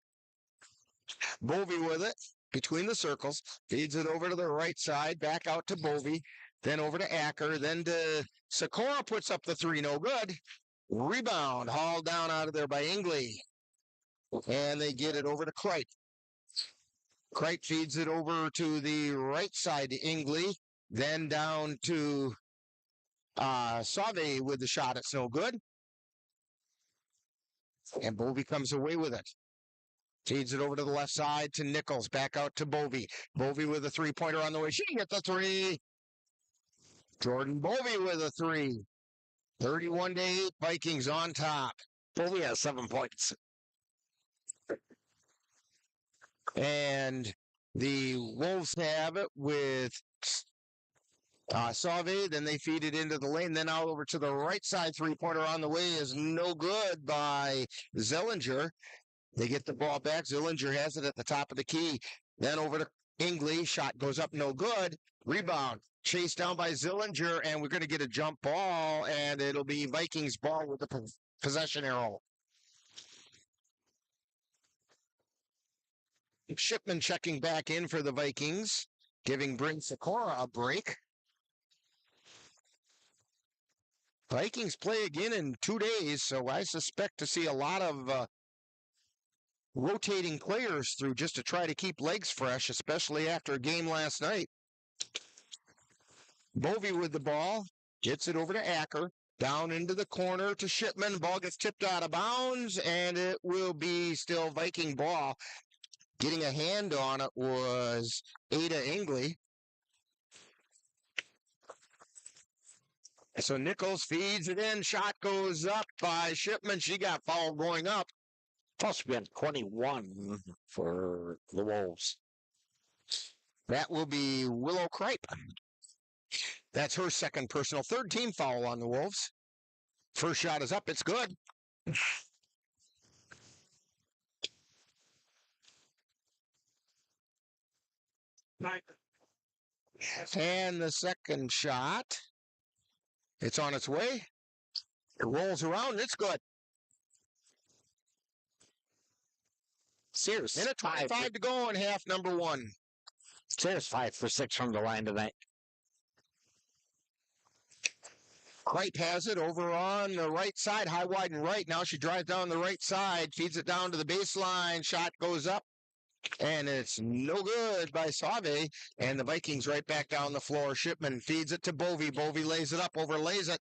Bovey with it between the circles, feeds it over to the right side, back out to Bovey, then over to Acker, then to Sikora, puts up the three, no good. Rebound, hauled down out of there by Ingley. And they get it over to Kreit. Kreit feeds it over to the right side to Ingley, then down to Save with the shot. It's no good. And Bovey comes away with it. Feeds it over to the left side to Nichols. Back out to Bovey. Bovey with a three-pointer on the way. She hit the three. Jordan Bovey with a three. 31-8, Vikings on top. Bovey has 7 points. And the Wolves have it with Sauve. Then they feed it into the lane. Then out over to the right side. Three-pointer on the way is no good by Zillinger. They get the ball back. Zillinger has it at the top of the key. Then over to Ingley. Shot goes up, no good. Rebound. Chased down by Zillinger, and we're going to get a jump ball, and it'll be Vikings ball with the possession arrow. Shipman checking back in for the Vikings, giving Bryn Sikora a break. Vikings play again in 2 days, so I suspect to see a lot of rotating players through just to try to keep legs fresh, especially after a game last night. Bovey with the ball, gets it over to Acker, down into the corner to Shipman. Ball gets tipped out of bounds, and it will be still Viking ball. Getting a hand on it was Ada Ingley. So Nichols feeds it in. Shot goes up by Shipman. She got fouled going up. Supposed to be on 21 for the Wolves. That will be Willow Kripe. That's her second personal. Third team foul on the Wolves. First shot is up. It's good. And the second shot. It's on its way. It rolls around. It's good. Sears. Minute 25 to go in half number one. Sears 5 for 6 from the line tonight. Kripe has it over on the right side, high, wide, and right. Now she drives down the right side, feeds it down to the baseline. Shot goes up, and it's no good by Sauve. And the Vikings right back down the floor. Shipman feeds it to Bovey. Bovey lays it up, overlays it.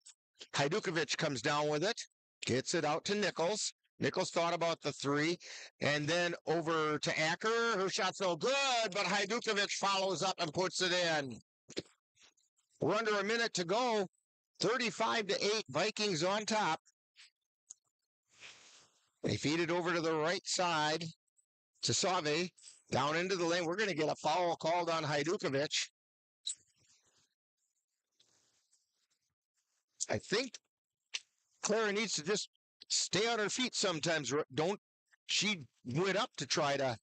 Hajdukovic comes down with it, gets it out to Nichols. Nichols thought about the three, and then over to Acker. Her shot's no good, but Hajdukovic follows up and puts it in. We're under a minute to go. 35-8, Vikings on top. They feed it over to the right side to Sauve, down into the lane. We're going to get a foul called on Hajdukovic. I think Clara needs to just stay on her feet sometimes. She went up to try to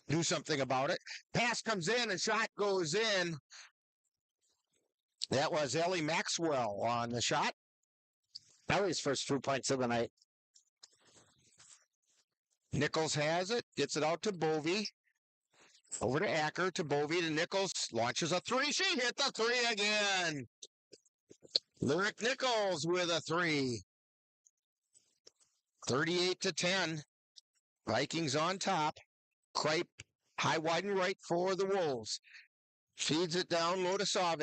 do something about it. Pass comes in and shot goes in. That was Ellie Maxwell on the shot. Ellie's first 2 points of the night. Nichols has it, gets it out to Bovey. Over to Acker, to Bovey, to Nichols. Launches a three. She hit the three again. Lyric Nichols with a three. 38-10. Vikings on top. Kripe high, wide, and right for the Wolves. Feeds it down low to Sauve.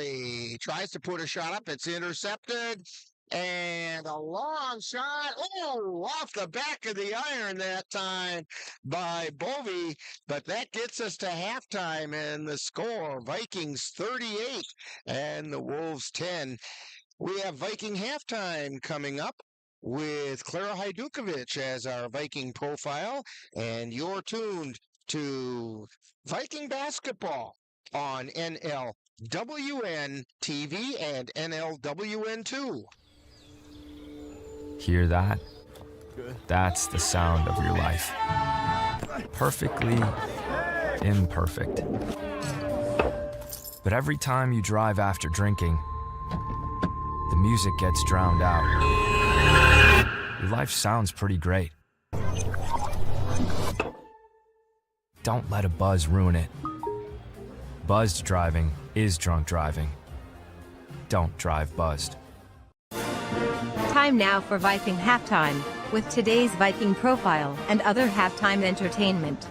Tries to put a shot up. It's intercepted. And a long shot. Oh, off the back of the iron that time by Bovey. But that gets us to halftime, and the score, Vikings 38 and the Wolves 10. We have Viking halftime coming up with Clara Hajdukovic as our Viking profile. And you're tuned to Viking basketball on NLWN-TV and NLWN-2. Hear that? That's the sound of your life. Perfectly imperfect. But every time you drive after drinking, the music gets drowned out. Your life sounds pretty great. Don't let a buzz ruin it. Buzzed driving is drunk driving. Don't drive buzzed. Time now for Viking Halftime, with today's Viking profile and other halftime entertainment.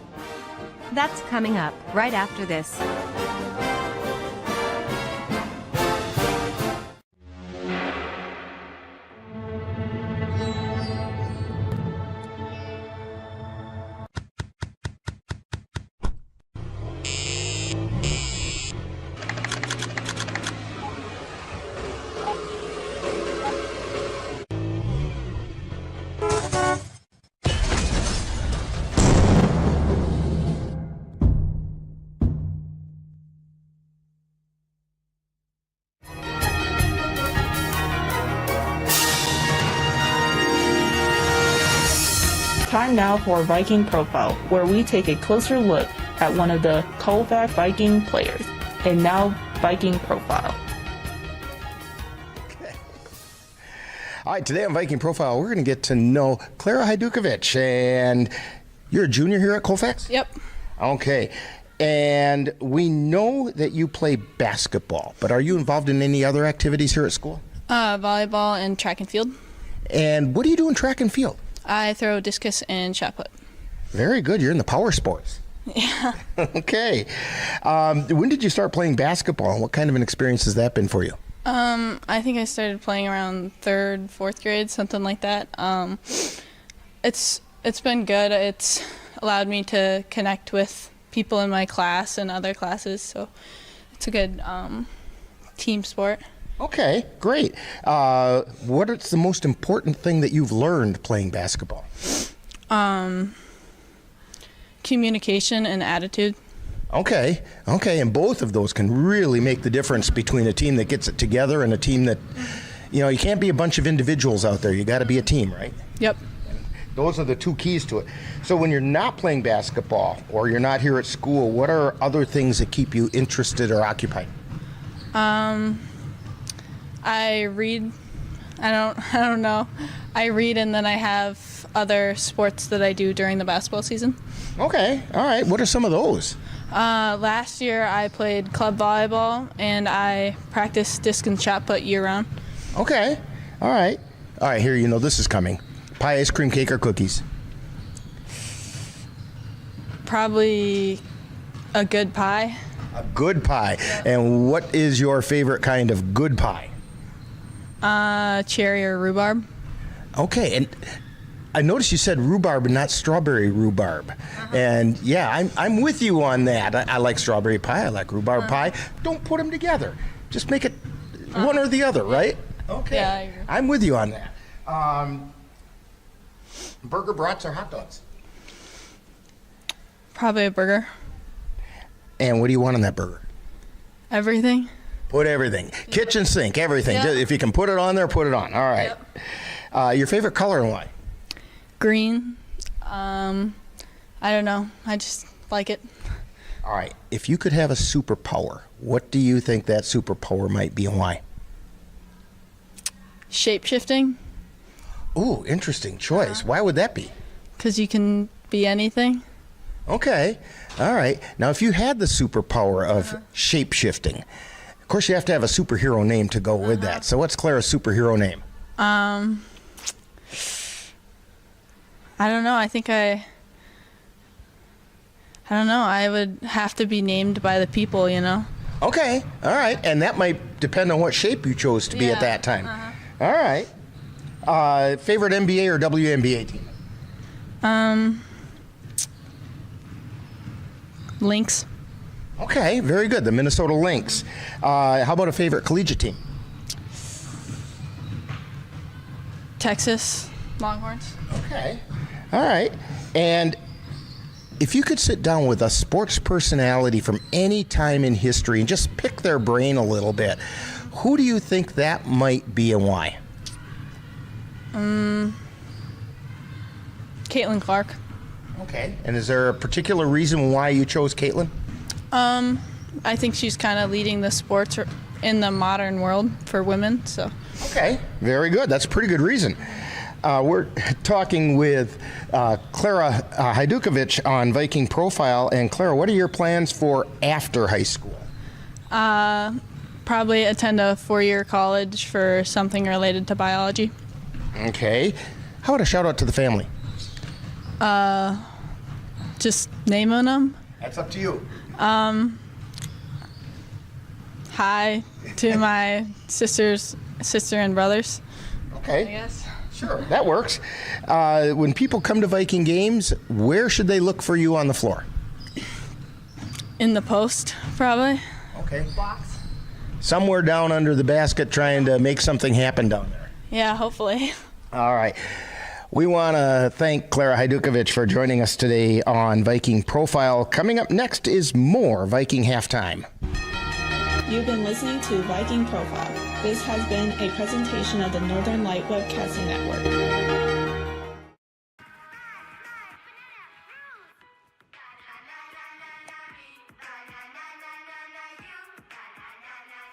That's coming up right after this. Time now for Viking Profile, where we take a closer look at one of the Colfax Viking players. And now, Viking Profile. All right, today on Viking Profile, we're going to get to know Clara Hajdukovic, and you're a junior here at Colfax? Yep. Okay, and we know that you play basketball, but are you involved in any other activities here at school? Volleyball and track and field. And what do you do in track and field? I throw discus and shot put. Very good. You're in the power sports. Yeah. Okay. When did you start playing basketball, and what kind of an experience has that been for you? I think I started playing around 3rd, 4th grade, something like that. It's been good. It's allowed me to connect with people in my class and other classes, so it's a good team sport. Okay, great. What is the most important thing that you've learned playing basketball? Communication and attitude. Okay, and both of those can really make the difference between a team that gets it together and a team that, you can't be a bunch of individuals out there. You got to be a team, right? Yep. Those are the two keys to it. So when you're not playing basketball or you're not here at school, what are other things that keep you interested or occupied? I read. I don't know. I read, and then I have other sports that I do during the basketball season. Okay, all right. What are some of those? Last year I played club volleyball, and I practiced disc and shot put year round. Okay, all right. All right, here, this is coming. Pie, ice cream, cake, or cookies? Probably a good pie. A good pie. And what is your favorite kind of good pie? Cherry or rhubarb. Okay, and I noticed you said rhubarb and not strawberry rhubarb. And yeah, I'm with you on that. I like strawberry pie, I like rhubarb pie. Don't put them together. Just make it one or the other, right? Okay, yeah, I agree. I'm with you on that. Burger, brats, or hot dogs? Probably a burger. And what do you want on that burger? Everything. Put everything. Kitchen sink, everything. Yep. If you can put it on there, put it on. All right. Yep. Your favorite color and why? Green. I don't know. I just like it. All right. If you could have a superpower, what do you think that superpower might be and why? Shape-shifting. Ooh, interesting choice. Why would that be? Because you can be anything. Okay. All right. Now, if you had the superpower of shape-shifting, of course you have to have a superhero name to go with that. So what's Clara's superhero name? I don't know. I think I don't know. I would have to be named by the people, Okay. All right. And that might depend on what shape you chose to be at that time. All right. Favorite NBA or WNBA team? Lynx. Okay. Very good. The Minnesota Lynx. How about a favorite collegiate team? Texas Longhorns. Okay. All right. And if you could sit down with a sports personality from any time in history and just pick their brain a little bit, who do you think that might be and why? Caitlin Clark. Okay. And is there a particular reason why you chose Caitlin? I think she's kind of leading the sports in the modern world for women. So. Okay. Very good. That's a pretty good reason. We're talking with Clara Hajdukovic on Viking Profile. And Clara, what are your plans for after high school? Probably attend a 4-year college for something related to biology. Okay. How about a shout out to the family? Just naming them. That's up to you. Hi to my sister and brothers. Okay. I guess. Sure, that works. When people come to Viking games, where should they look for you on the floor? In the post, probably. Okay. Box. Somewhere down under the basket trying to make something happen down there. Yeah, hopefully. All right. We want to thank Clara Hajdukovic for joining us today on Viking Profile. Coming up next is more Viking Halftime. You've been listening to Viking Profile. This has been a presentation of the Northern Light Webcasting Network.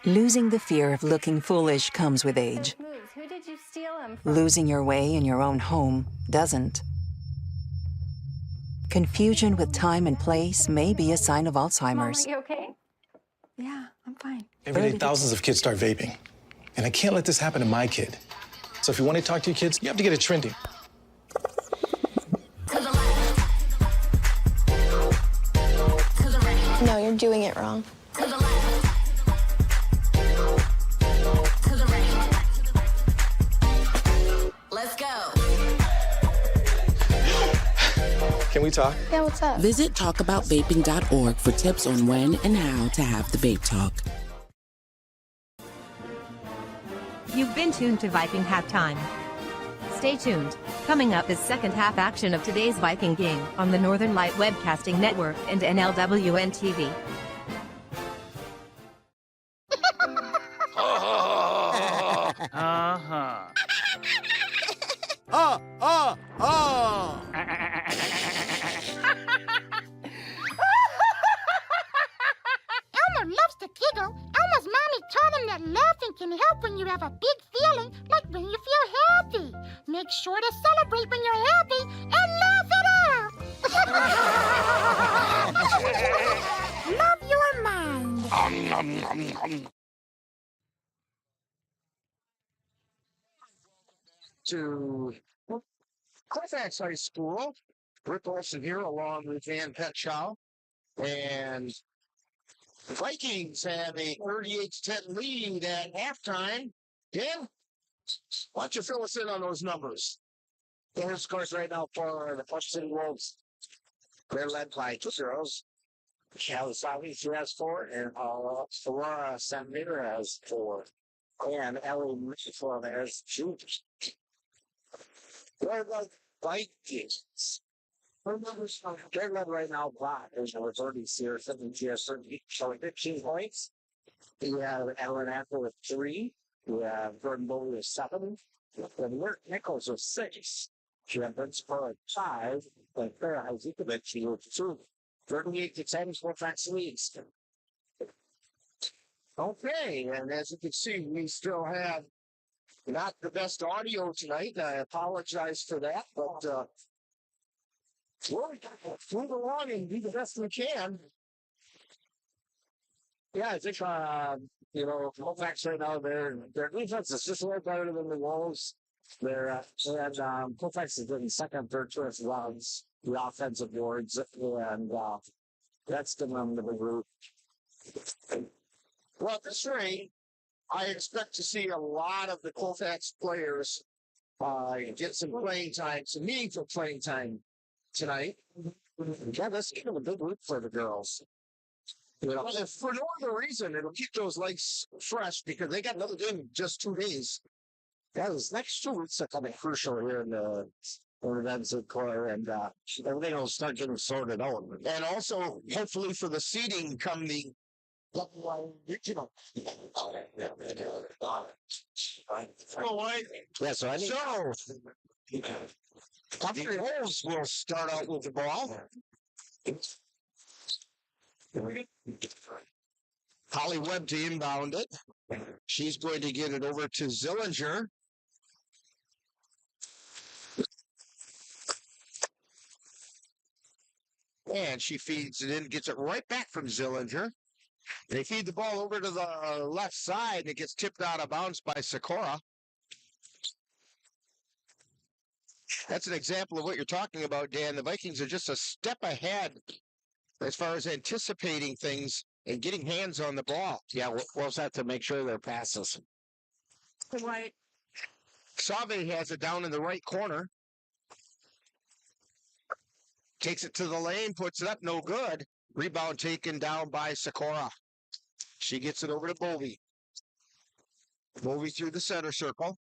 Losing the fear of looking foolish comes with age. Who did you steal him from? Losing your way in your own home doesn't. Confusion with time and place may be a sign of Alzheimer's. Mom, are you okay? Yeah, I'm fine. Every day, thousands of kids start vaping. And I can't let this happen to my kid. So if you want to talk to your kids, you have to get it trending. No, you're doing it wrong. Let's go. Can we talk? Yeah, what's up? Visit talkaboutvaping.org for tips on when and how to have the vape talk. You've been tuned to Viking Halftime. Stay tuned. Coming up is second half action of today's Viking game on the Northern Light Webcasting Network and NLWN-TV. Elmer loves to giggle. Elmer's mommy taught him that laughing can help when you have a big feeling, like when you feel happy. Make sure to celebrate when you're happy and laugh it out. Love your mind. To Colfax High School. Rick Olson here along with Van Petschow. And the Vikings have a 38-10 lead at halftime. Dan, why don't you fill us in on those numbers? The scores right now for the Plum City Wolves. They're led by two girls. Callie Savi, she has 4, and Aurora Sanmeter has 4. And Ellie Mitchell has 2. They're the Vikings. They're led right now by, there's no 30 here, 17 has 30, showing 15 points. You have Ellen Apple with 3. You have Jordan Bowley with 7. And Wirt Nichols with 6. You have Vince Pearl at 5. And Farrah Hazikovic with 2. 38-10 Colfax leads. Okay, and as you can see, we still have not the best audio tonight. I apologize for that, but we'll move along and do the best we can. Yeah, I think, Colfax right now, their defense is just a little better than the Wolves. Colfax is getting second, third choice rounds, the offensive boards, and that's the number of the group. Well, at this rate, I expect to see a lot of the Colfax players get some playing time, some meaningful playing time tonight. Yeah, that's kind of a big week for the girls. If for no other reason, it'll keep those legs fresh because they got another game in just 2 days. Yeah, those next 2 weeks are kind of crucial here in the events of core, and everything will start getting sorted out. And also, hopefully, for the seeding come the regional. Country Wolves will start out with the ball. Holly Webb to inbound it. She's going to get it over to Zillinger. And she feeds it in, gets it right back from Zillinger. They feed the ball over to the left side, and it gets tipped out of bounds by Sikora. That's an example of what you're talking about, Dan. The Vikings are just a step ahead as far as anticipating things and getting hands on the ball. Yeah, Wolves have to make sure their passes. Right. Save has it down in the right corner. Takes it to the lane, puts it up, no good. Rebound taken down by Sikora. She gets it over to Bovey. Bovey through the center circle.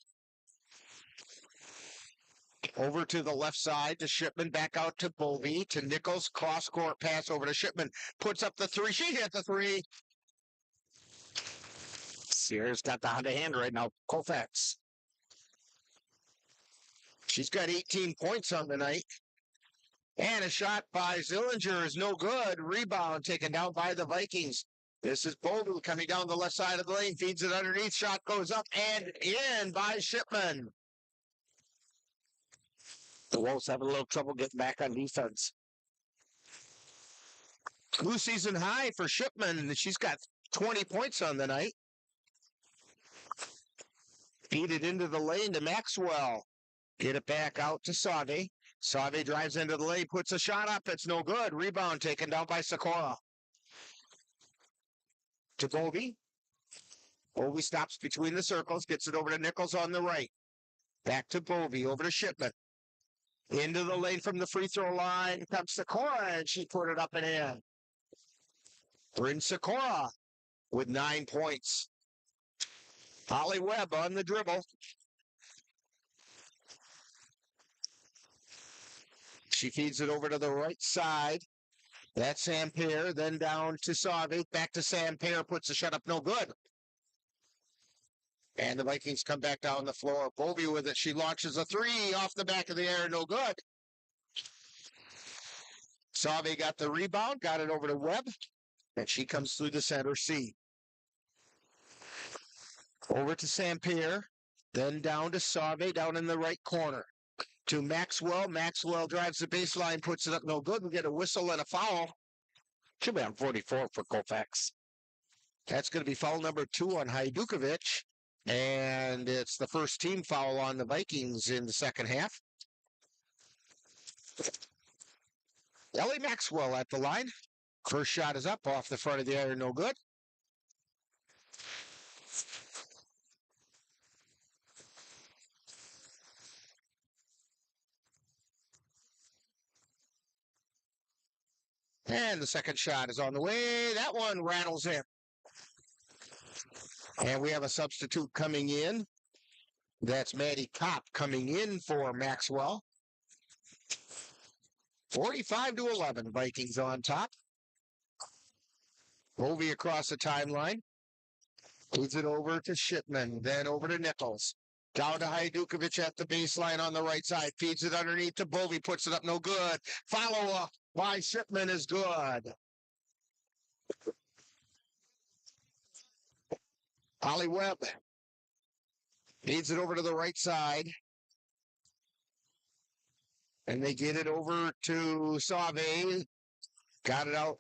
Over to the left side to Shipman, back out to Bovey, to Nichols, cross-court pass over to Shipman. Puts up the 3, she hit the 3. Sierra's got the hot hand right now, Colfax. She's got 18 points on the night. And a shot by Zillinger is no good. Rebound taken down by the Vikings. This is Bogle coming down the left side of the lane, feeds it underneath, shot goes up and in by Shipman. The Wolves having a little trouble getting back on defense. New season high for Shipman, and she's got 20 points on the night. Feed it into the lane to Maxwell. Get it back out to Save. Save drives into the lane, puts a shot up. It's no good. Rebound taken down by Sikora. To Bovey. Bovey stops between the circles, gets it over to Nichols on the right. Back to Bovey, over to Shipman. Into the lane from the free throw line comes Sikora, and she put it up and in. Bryn Sikora with 9 points. Holly Webb on the dribble. She feeds it over to the right side. That's Sampere, then down to Save, back to Sampere, puts the shot up, no good. And the Vikings come back down the floor. Bovey with it. She launches a three off the back of the air, no good. Save got the rebound, got it over to Webb, and she comes through the center C. Over to Sampere, then down to Save, down in the right corner. To Maxwell. Maxwell drives the baseline, puts it up, no good. We get a whistle and a foul. Should be on 44 for Colfax. That's going to be foul number 2 on Hajdukovic. And it's the first team foul on the Vikings in the second half. Ellie Maxwell at the line. First shot is up off the front of the iron, no good. And the second shot is on the way. That one rattles in. And we have a substitute coming in. That's Maddie Kopp coming in for Maxwell. 45-11, Vikings on top. Bovey across the timeline. Feeds it over to Shipman, then over to Nichols. Down to Hajdukovic at the baseline on the right side. Feeds it underneath to Bovey, puts it up, no good. Follow-up by Shipman is good. Holly Webb feeds it over to the right side. And they get it over to Save. Got it out.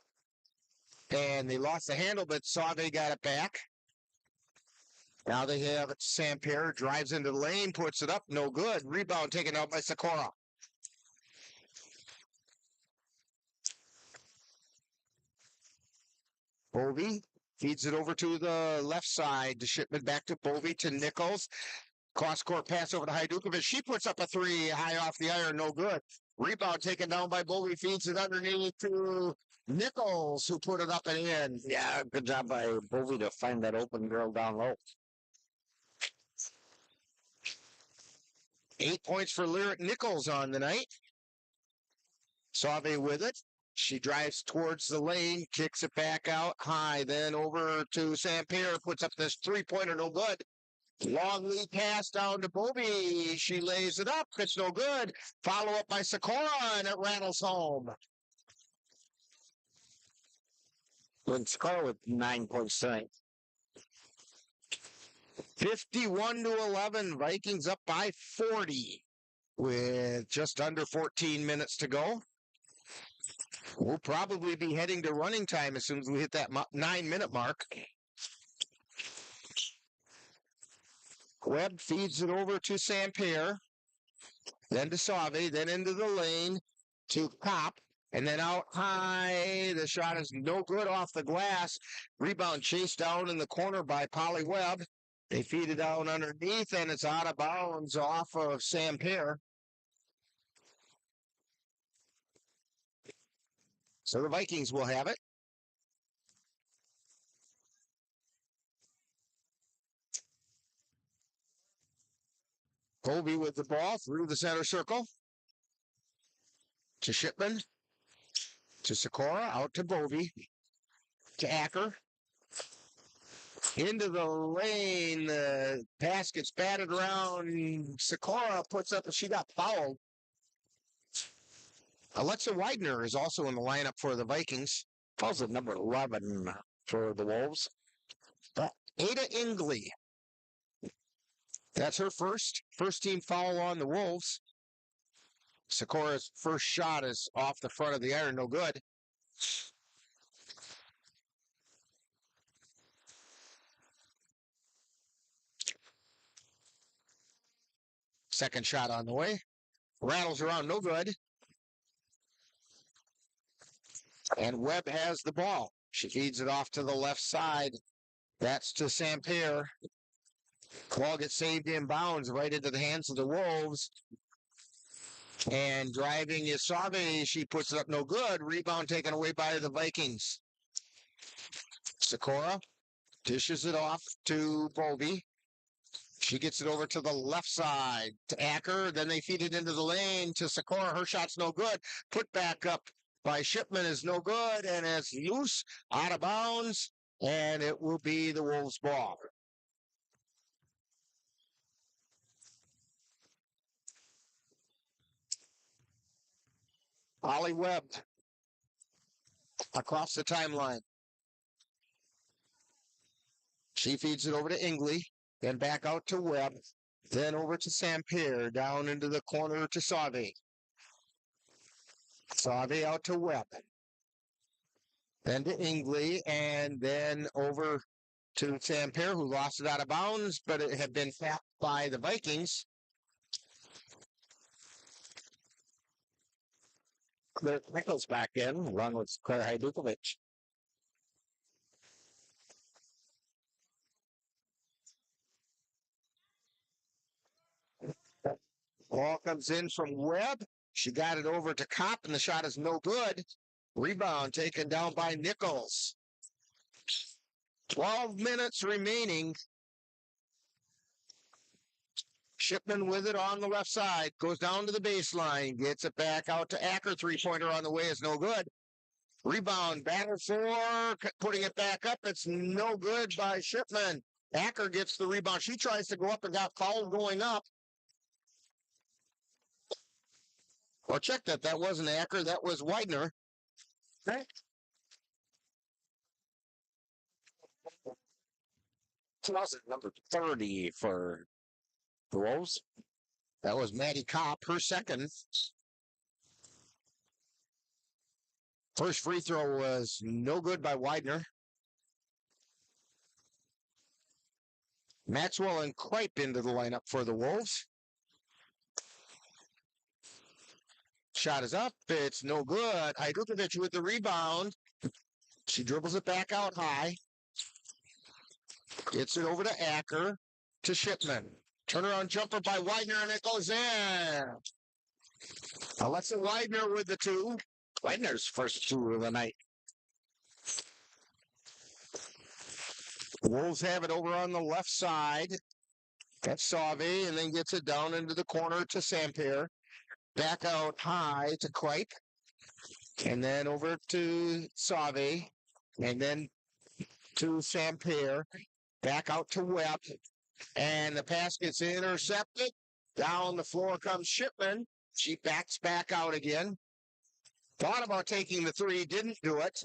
And they lost the handle, but Save got it back. Now they have it. Sampere drives into the lane, puts it up, no good. Rebound taken out by Sikora. Bovey feeds it over to the left side. To Shipman, back to Bovey, to Nichols. Cross-court pass over to Hajdukovic. She puts up a three high off the iron, no good. Rebound taken down by Bovey. Feeds it underneath to Nichols, who put it up and in. Yeah, good job by Bovey to find that open girl down low. 8 points for Lyric Nichols on the night. Save with it. She drives towards the lane, kicks it back out high, then over to Sampere, puts up this three-pointer, no good. Long lead pass down to Bovey. She lays it up. It's no good. Follow up by Sikora, and it rattles home. Sikora with 9 points tonight. 51-11. Vikings up by 40 with just under 14 minutes to go. We'll probably be heading to running time as soon as we hit that 9-minute mark. Webb feeds it over to Sampere, then to Save, then into the lane to Kopp, and then out high. The shot is no good off the glass. Rebound chased down in the corner by Polly Webb. They feed it down underneath, and it's out of bounds off of Sampere. So the Vikings will have it. Colby with the ball through the center circle. To Shipman. To Sikora. Out to Bovey. To Acker. Into the lane. The pass gets batted around. Sikora puts up, and she got fouled. Alexa Widener is also in the lineup for the Vikings. Fouls at number 11 for the Wolves. But Ada Ingley, that's her first team foul on the Wolves. Sikora's first shot is off the front of the iron, no good. Second shot on the way. Rattles around, no good. And Webb has the ball. She feeds it off to the left side. That's to Sampier. Ball gets saved inbounds right into the hands of the Wolves. And driving is Save. She puts it up, no good. Rebound taken away by the Vikings. Sikora dishes it off to Bobby. She gets it over to the left side to Acker. Then they feed it into the lane to Sikora. Her shot's no good. Put back up by Shipman is no good. And it's loose, out of bounds. And it will be the Wolves' ball. Ollie Webb across the timeline. She feeds it over to Ingley, then back out to Webb, then over to Sampier, down into the corner to Save. Save out to Webb. Then to Ingley, and then over to Sampier, who lost it out of bounds, but it had been tapped by the Vikings. Claire Nichols back in, along with Claire Hajdukovic. Ball comes in from Webb. She got it over to Kopp, and the shot is no good. Rebound taken down by Nichols. 12 minutes remaining. Shipman with it on the left side. Goes down to the baseline. Gets it back out to Acker. Three-pointer on the way is no good. Rebound. Battle for putting it back up. It's no good by Shipman. Acker gets the rebound. She tries to go up and got fouled going up. Well, check that. That wasn't Acker. That was Widener. Okay. Number 30 for the Wolves. That was Maddie Kopp, her second. First free throw was no good by Widener. Maxwell and Kripe into the lineup for the Wolves. Shot is up. It's no good. Hajdukovic with the rebound. She dribbles it back out high. Gets it over to Acker, to Shipman. Turnaround jumper by Widener, and it goes in. Alexa Widener with the two. Widener's first two of the night. Wolves have it over on the left side. That's Save, and then gets it down into the corner to Sampier. Back out high to Kripe. And then over to Save. And then to Sampier. Back out to Webb. And the pass gets intercepted. Down the floor comes Shipman. She backs back out again. Thought about taking the three, didn't do it.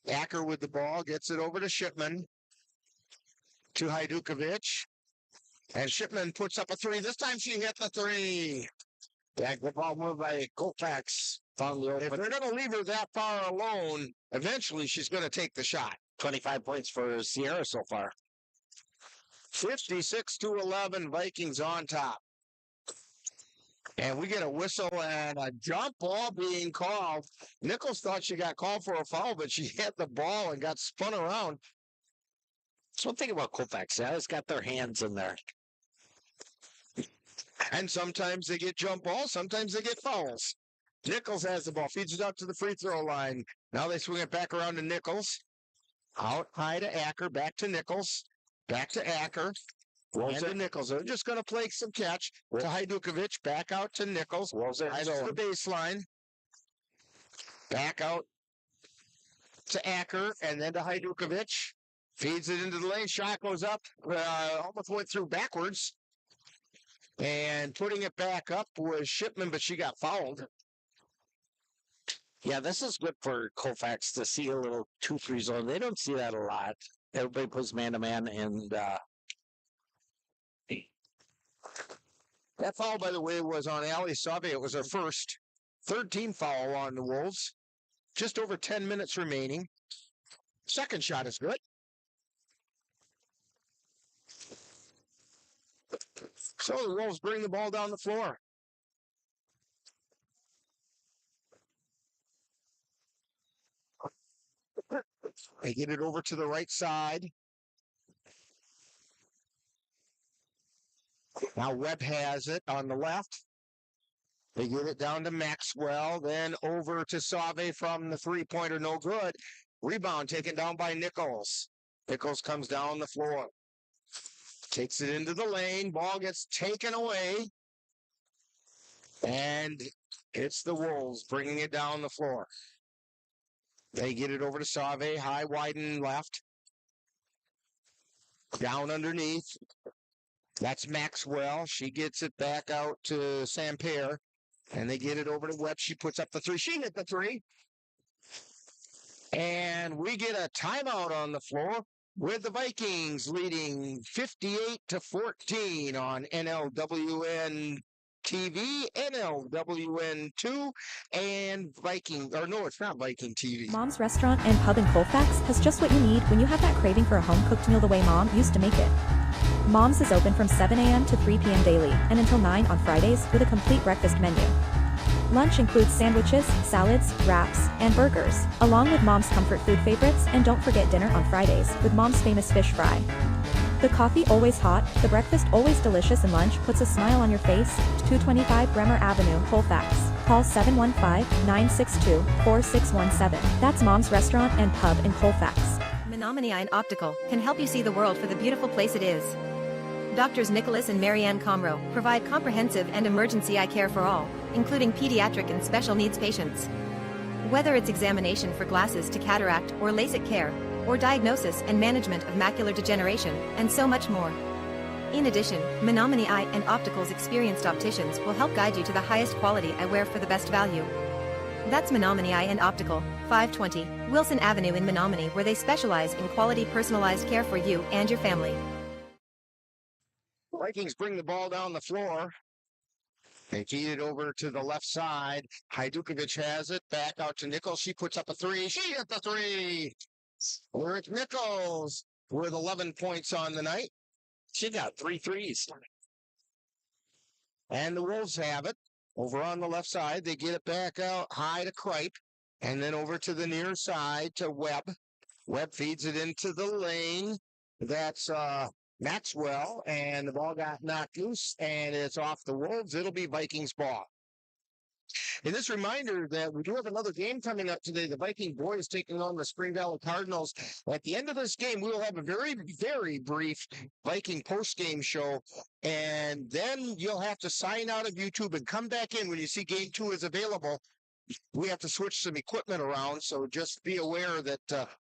Acker with the ball, gets it over to Shipman. To Hajdukovic. And Shipman puts up a three. This time she hit the three. Back the ball moved by Colfax. If they're going to leave her that far alone, eventually she's going to take the shot. 25 points for Sierra so far. 56-11, Vikings on top. And we get a whistle and a jump ball being called. Nichols thought she got called for a foul, but she hit the ball and got spun around. That's one thing about Colfax. They always got their hands in there. And sometimes they get jump balls, sometimes they get fouls. Nichols has the ball, feeds it up to the free throw line. Now they swing it back around to Nichols. Out high to Acker, back to Nichols. Back to Acker. And to Nichols. They're just going to play some catch to Hajdukovic. Back out to Nichols. High to the baseline. Back out to Acker and then to Hajdukovic. Feeds it into the lane. Shot goes up. Almost went through backwards. And putting it back up was Shipman, but she got fouled. Yeah, this is good for Colfax to see a little 2-3 zone. They don't see that a lot. Everybody plays man-to-man, and that foul, by the way, was on Ali Sabe. It was her first. Third team foul on the Wolves. Just over 10 minutes remaining. Second shot is good. So the Wolves bring the ball down the floor. They get it over to the right side. Now Webb has it on the left. They get it down to Maxwell, then over to Save from the three-pointer, no good. Rebound taken down by Nichols. Nichols comes down the floor. Takes it into the lane. Ball gets taken away. And it's the Wolves bringing it down the floor. They get it over to Save, high, widen left. Down underneath. That's Maxwell. She gets it back out to Sampere. And they get it over to Webb. She puts up the three. She hit the three. And we get a timeout on the floor with the Vikings leading 58-14 on NLWN-TV, NLWN-2, and Viking, or no, it's not Viking TV. Mom's Restaurant and Pub in Colfax has just what you need when you have that craving for a home-cooked meal the way Mom used to make it. Mom's is open from 7 a.m. to 3 p.m. daily and until 9 on Fridays with a complete breakfast menu. Lunch includes sandwiches, salads, wraps, and burgers, along with Mom's comfort food favorites, and don't forget dinner on Fridays with Mom's famous fish fry. The coffee always hot, the breakfast always delicious, and lunch puts a smile on your face. 225 Bremer Avenue, Colfax. Call 715-962-4617. That's Mom's Restaurant and Pub in Colfax. Menominee Eye and Optical can help you see the world for the beautiful place it is. Doctors Nicholas and Marianne Comro provide comprehensive and emergency eye care for all, including pediatric and special needs patients. Whether it's examination for glasses to cataract or LASIK care, or diagnosis and management of macular degeneration, and so much more. In addition, Menominee Eye and Optical's experienced opticians will help guide you to the highest quality eyewear for the best value. That's Menominee Eye and Optical, 520 Wilson Avenue in Menominee, where they specialize in quality personalized care for you and your family. Vikings bring the ball down the floor. They feed it over to the left side. Hajdukovic has it. Back out to Nichols. She puts up a three. She hit the three. Where it's Nichols with 11 points on the night. She got 3 threes. And the Wolves have it. Over on the left side, they get it back out high to Kripe. And then over to the near side to Webb. Webb feeds it into the lane. That's Maxwell, and the ball got knocked loose, and it's off the Wolves. It'll be Vikings ball. And this reminder that we do have another game coming up today. The Viking boys taking on the Spring Valley Cardinals. At the end of this game, we will have a very, very brief Viking post-game show, and then you'll have to sign out of YouTube and come back in when you see Game 2 is available. We have to switch some equipment around, so just be aware that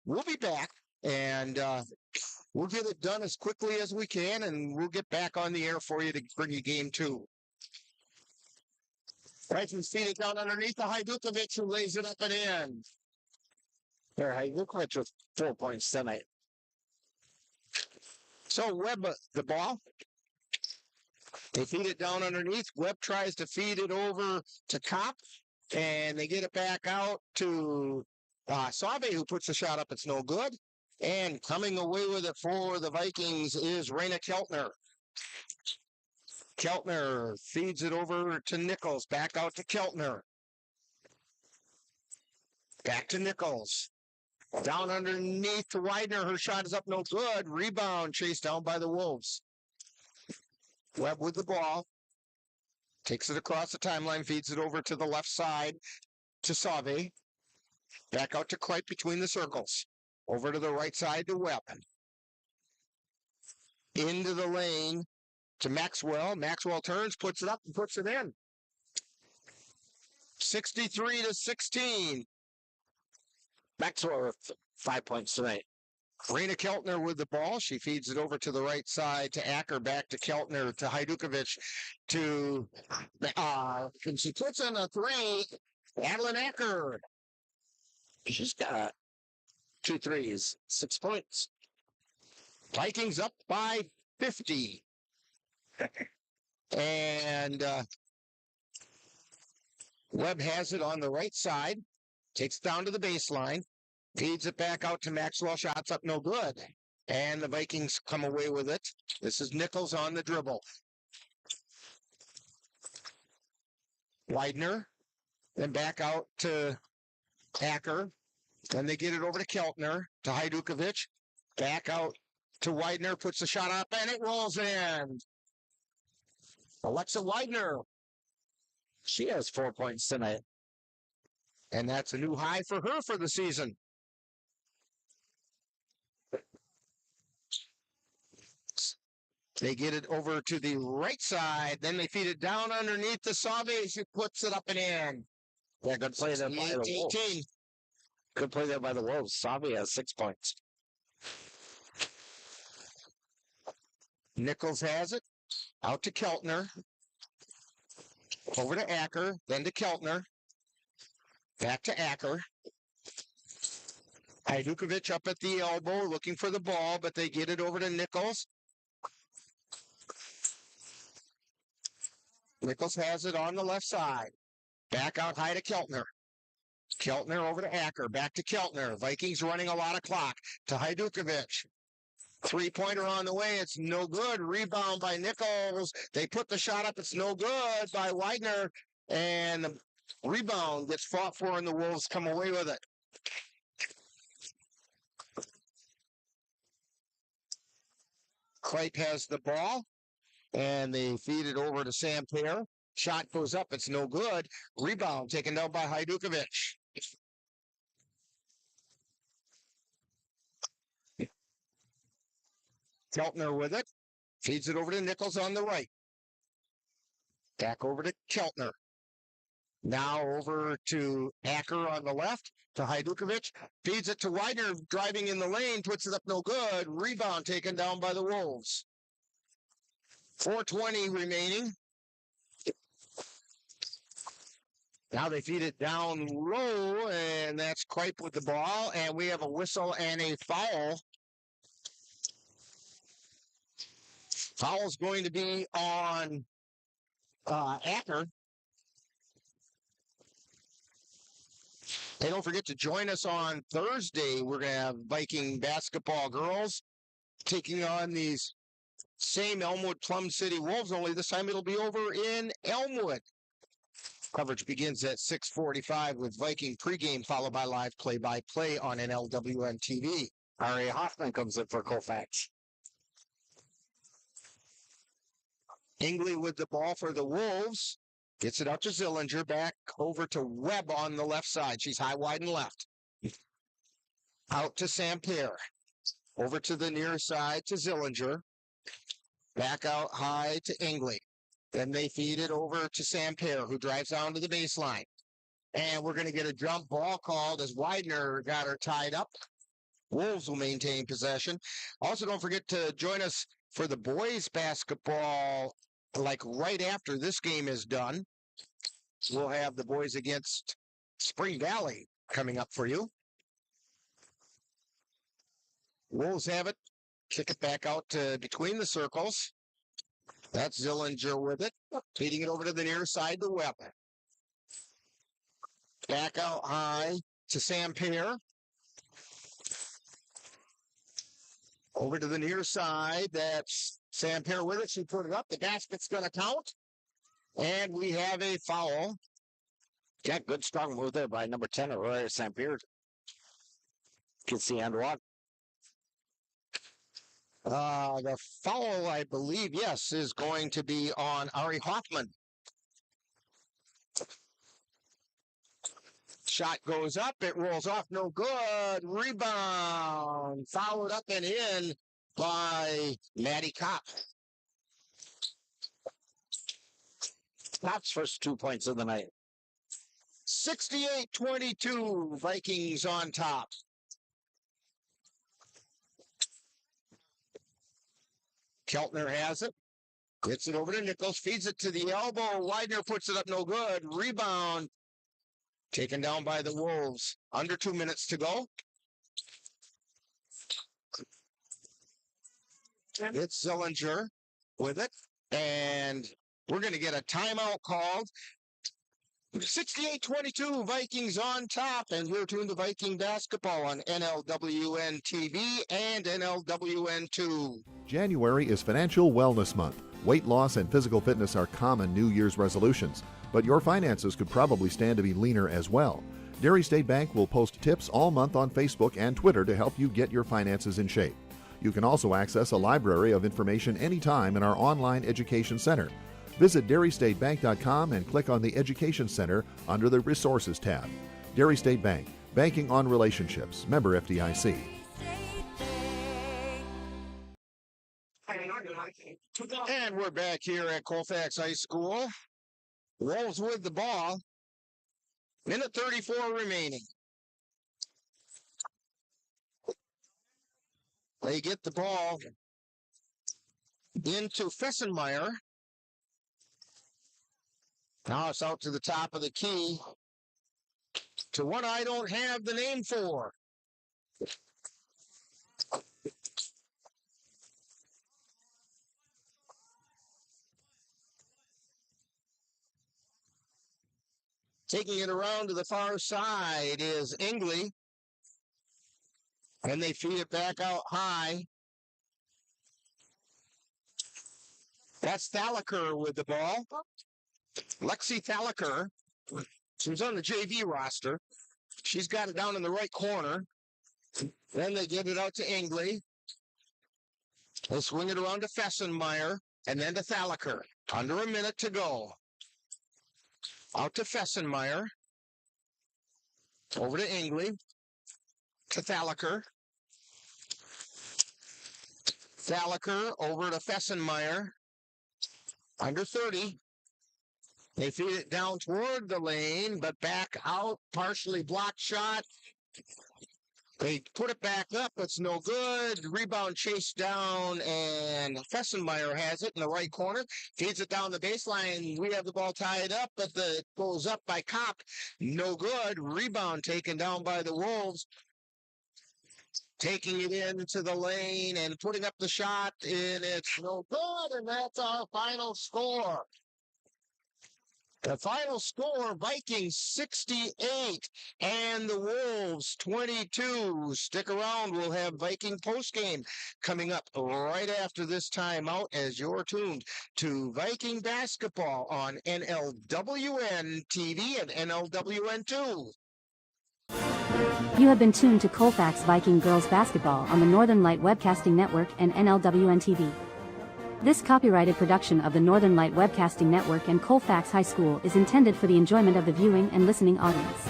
we'll be back, and we'll get it done as quickly as we can, and we'll get back on the air for you to bring you Game 2. Vikings feed it down underneath the Hajdukovic, who lays it up and in. There, Hajdukovic with 4 points tonight. So Webb, the ball. They feed it down underneath. Webb tries to feed it over to Kopp, and they get it back out to Save, who puts the shot up. It's no good. And coming away with it for the Vikings is Raina Keltner. Keltner feeds it over to Nichols. Back out to Keltner. Back to Nichols. Down underneath to Widener. Her shot is up, no good. Rebound chased down by the Wolves. Webb with the ball. Takes it across the timeline. Feeds it over to the left side to Save. Back out to Kripe between the circles. Over to the right side to Webb. Into the lane to Maxwell. Maxwell turns, puts it up, and puts it in. 63-16. Maxwell with 5 points tonight. Raina Keltner with the ball. She feeds it over to the right side to Acker. Back to Keltner to Hajdukovic to and she puts in a three. Adeline Acker She's got 2 threes, 6 points. Vikings up by 50. And Webb has it on the right side, takes it down to the baseline, feeds it back out to Maxwell, shots up no good. And the Vikings come away with it. This is Nichols on the dribble. Widener, then back out to Acker. Then they get it over to Keltner, to Hajdukovic. Back out to Widener, puts the shot up, and it rolls in. Alexa Widener. She has 4 points tonight. And that's a new high for her for the season. They get it over to the right side. Then they feed it down underneath the Sabe. She puts it up and in. Yeah, good play there by the Wolves. Good play there by the Wolves. Sabe has 6 points. Nichols has it. Out to Keltner. Over to Acker. Then to Keltner. Back to Acker. Hajdukovic up at the elbow looking for the ball, but they get it over to Nichols. Nichols has it on the left side. Back out high to Keltner. Keltner over to Acker. Back to Keltner. Vikings running a lot of clock to Hajdukovic. 3-pointer on the way. It's no good. Rebound by Nichols. They put the shot up. It's no good by Widener. And the rebound gets fought for, and the Wolves come away with it. Kripe has the ball. And they feed it over to Sam Pierre. Shot goes up. It's no good. Rebound taken down by Hajdukovic. Keltner with it. Feeds it over to Nichols on the right. Back over to Keltner. Now over to Acker on the left. To Hajdukovic. Feeds it to Widener. Driving in the lane. Puts it up no good. Rebound taken down by the Wolves. 4:20 remaining. Now they feed it down low, and that's Kripe with the ball, and we have a whistle and a foul. Foul's going to be on Acker. Hey, don't forget to join us on Thursday. We're going to have Viking basketball girls taking on these same Elmwood Plum City Wolves, only this time it'll be over in Elmwood. Coverage begins at 6:45 with Viking pregame, followed by live play-by-play on NLWN-TV. Ari Hoffman comes in for Colfax. Ingley with the ball for the Wolves. Gets it out to Zillinger, back over to Webb on the left side. She's high, wide, and left. Out to Sam Pierre. Over to the near side to Zillinger. Back out high to Ingley. Then they feed it over to Sam Pierre, who drives down to the baseline. And we're going to get a jump ball called as Widener got her tied up. Wolves will maintain possession. Also, don't forget to join us for the boys basketball, like right after this game is done. We'll have the boys against Spring Valley coming up for you. Wolves have it. Kick it back out to between the circles. That's Zillinger with it. Feeding it over to the near side to Webb. Back out high to Sam Pierre. Over to the near side. That's Sam Pierre with it. She put it up. The basket's going to count. And we have a foul. Yeah, good strong move there by number 10, Aurora St. Pierre. Can see and walk. The foul, I believe, yes, is going to be on Ari Hoffman. Shot goes up. It rolls off. No good. Rebound. Fouled up and in by Maddie Kopp. Kopp's first 2 points of the night. 68-22. Vikings on top. Keltner has it. Gets it over to Nichols. Feeds it to the elbow. Widener puts it up no good. Rebound Taken down by the Wolves. Under 2 minutes to go. It's Zillinger with it. And we're going to get a timeout called. 68-22, Vikings on top, and you're tuned to Viking basketball on NLWN-TV and NLWN-2. January is Financial Wellness Month. Weight loss and physical fitness are common New Year's resolutions, but your finances could probably stand to be leaner as well. Dairy State Bank will post tips all month on Facebook and Twitter to help you get your finances in shape. You can also access a library of information anytime in our online education center. Visit DairyStateBank.com and click on the Education Center under the Resources tab. Dairy State Bank, banking on relationships. Member FDIC. And we're back here at Colfax High School. Wolves with the ball. Minute 34 remaining. They get the ball into Fessenmeyer. Now it's out to the top of the key to one I don't have the name for. Taking it around to the far side is Ingley. And they feed it back out high. That's Thalaker with the ball. Lexi Thalaker. She's on the JV roster. She's got it down in the right corner. Then they get it out to Ingley. They swing it around to Fessenmeyer and then to Thalaker. Under a minute to go. Out to Fessenmeyer. Over to Ingley. To Thalaker. Thalaker over to Fessenmeyer. Under 30. They feed it down toward the lane, but back out. Partially blocked shot. They put it back up. It's no good. Rebound chased down, and Fessenmeyer has it in the right corner. Feeds it down the baseline. We have the ball tied up, but it goes up by Kopp. No good. Rebound taken down by the Wolves. Taking it into the lane and putting up the shot, and it's no good, and that's our final score. The final score, Vikings 68 and the Wolves 22. Stick around. We'll have Viking postgame coming up right after this timeout as you're tuned to Viking basketball on NLWN-TV and NLWN-2. You have been tuned to Colfax Viking Girls Basketball on the Northern Light Webcasting Network and NLWN-TV. This copyrighted production of the Northern Light Webcasting Network and Colfax High School is intended for the enjoyment of the viewing and listening audience.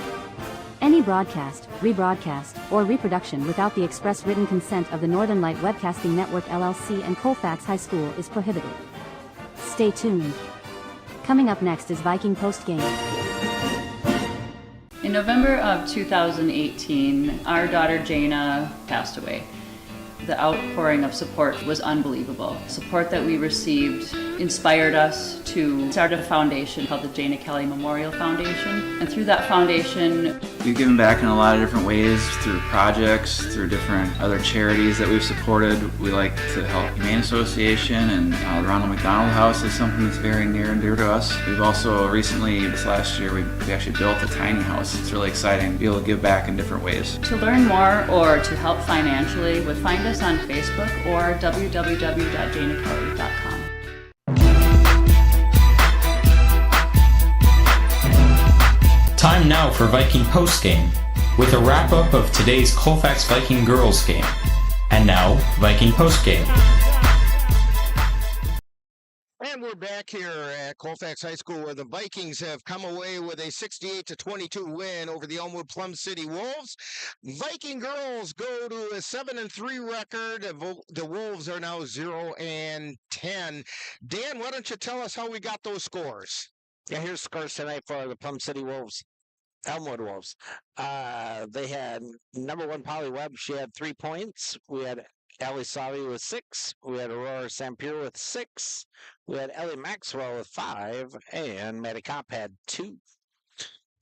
Any broadcast, rebroadcast, or reproduction without the express written consent of the Northern Light Webcasting Network LLC and Colfax High School is prohibited. Stay tuned. Coming up next is Viking Postgame. In November of 2018, our daughter Jana passed away. The outpouring of support was unbelievable. Support that we received inspired us to start a foundation called the Jana Kelly Memorial Foundation. And through that foundation, we've given back in a lot of different ways, through projects, through different other charities that we've supported. We like to help Humane Association, and the Ronald McDonald House is something that's very near and dear to us. We've also recently, this last year, we actually built a tiny house. It's really exciting to be able to give back in different ways. To learn more or to help financially, would find us on Facebook or www.janakelly.com. Time now for Viking postgame, with a wrap-up of today's Colfax Viking Girls game. And now, Viking postgame. And we're back here at Colfax High School, where the Vikings have come away with a 68-22 win over the Elmwood Plum City Wolves. Viking girls go to a 7-3 record. The Wolves are now 0-10. Dan, why don't you tell us how we got those scores? Yeah, here's scores tonight for the Plum City Wolves. Elmwood Wolves. They had number one Polly Webb. She had 3 points. We had Ellie Savi with 6. We had Aurora Sampier with 6. We had Ellie Maxwell with 5. And Maddie Kopp had 2.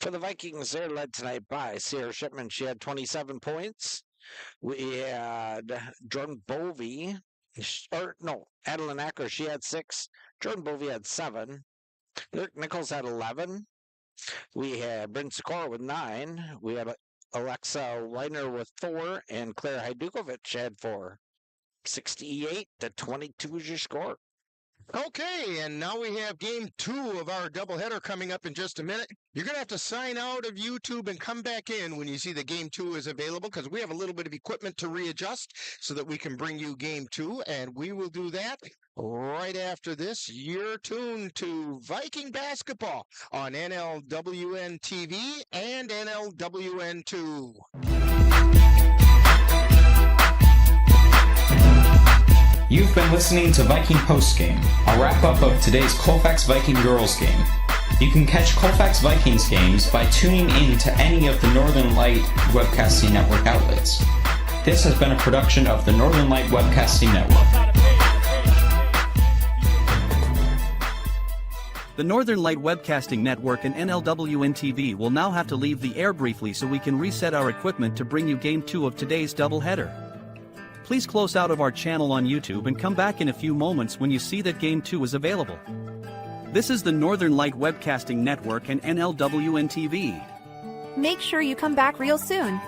For the Vikings, they're led tonight by Sierra Shipman. She had 27 points. We had Jordan Bovey, Adeline Acker, she had 6. Jordan Bovey had 7. Lyric Nichols had 11. We had Bryn Sikora with 9. We had Alexa Weiner with 4. And Claire Hajdukovic had 4. 68-22 is your score. Okay, and now we have game 2 of our doubleheader coming up in just a minute. You're going to have to sign out of YouTube and come back in when you see that game 2 is available, because we have a little bit of equipment to readjust so that we can bring you game 2, and we will do that right after this. You're tuned to Viking basketball on NLWN-TV and NLWN-2. You've been listening to Viking Postgame, a wrap-up of today's Colfax Viking Girls game. You can catch Colfax Vikings games by tuning in to any of the Northern Light Webcasting Network outlets. This has been a production of the Northern Light Webcasting Network. The Northern Light Webcasting Network and NLWN-TV will now have to leave the air briefly so we can reset our equipment to bring you Game 2 of today's doubleheader. Please close out of our channel on YouTube and come back in a few moments when you see that Game 2 is available. This is the Northern Light Webcasting Network and NLWN-TV. Make sure you come back real soon.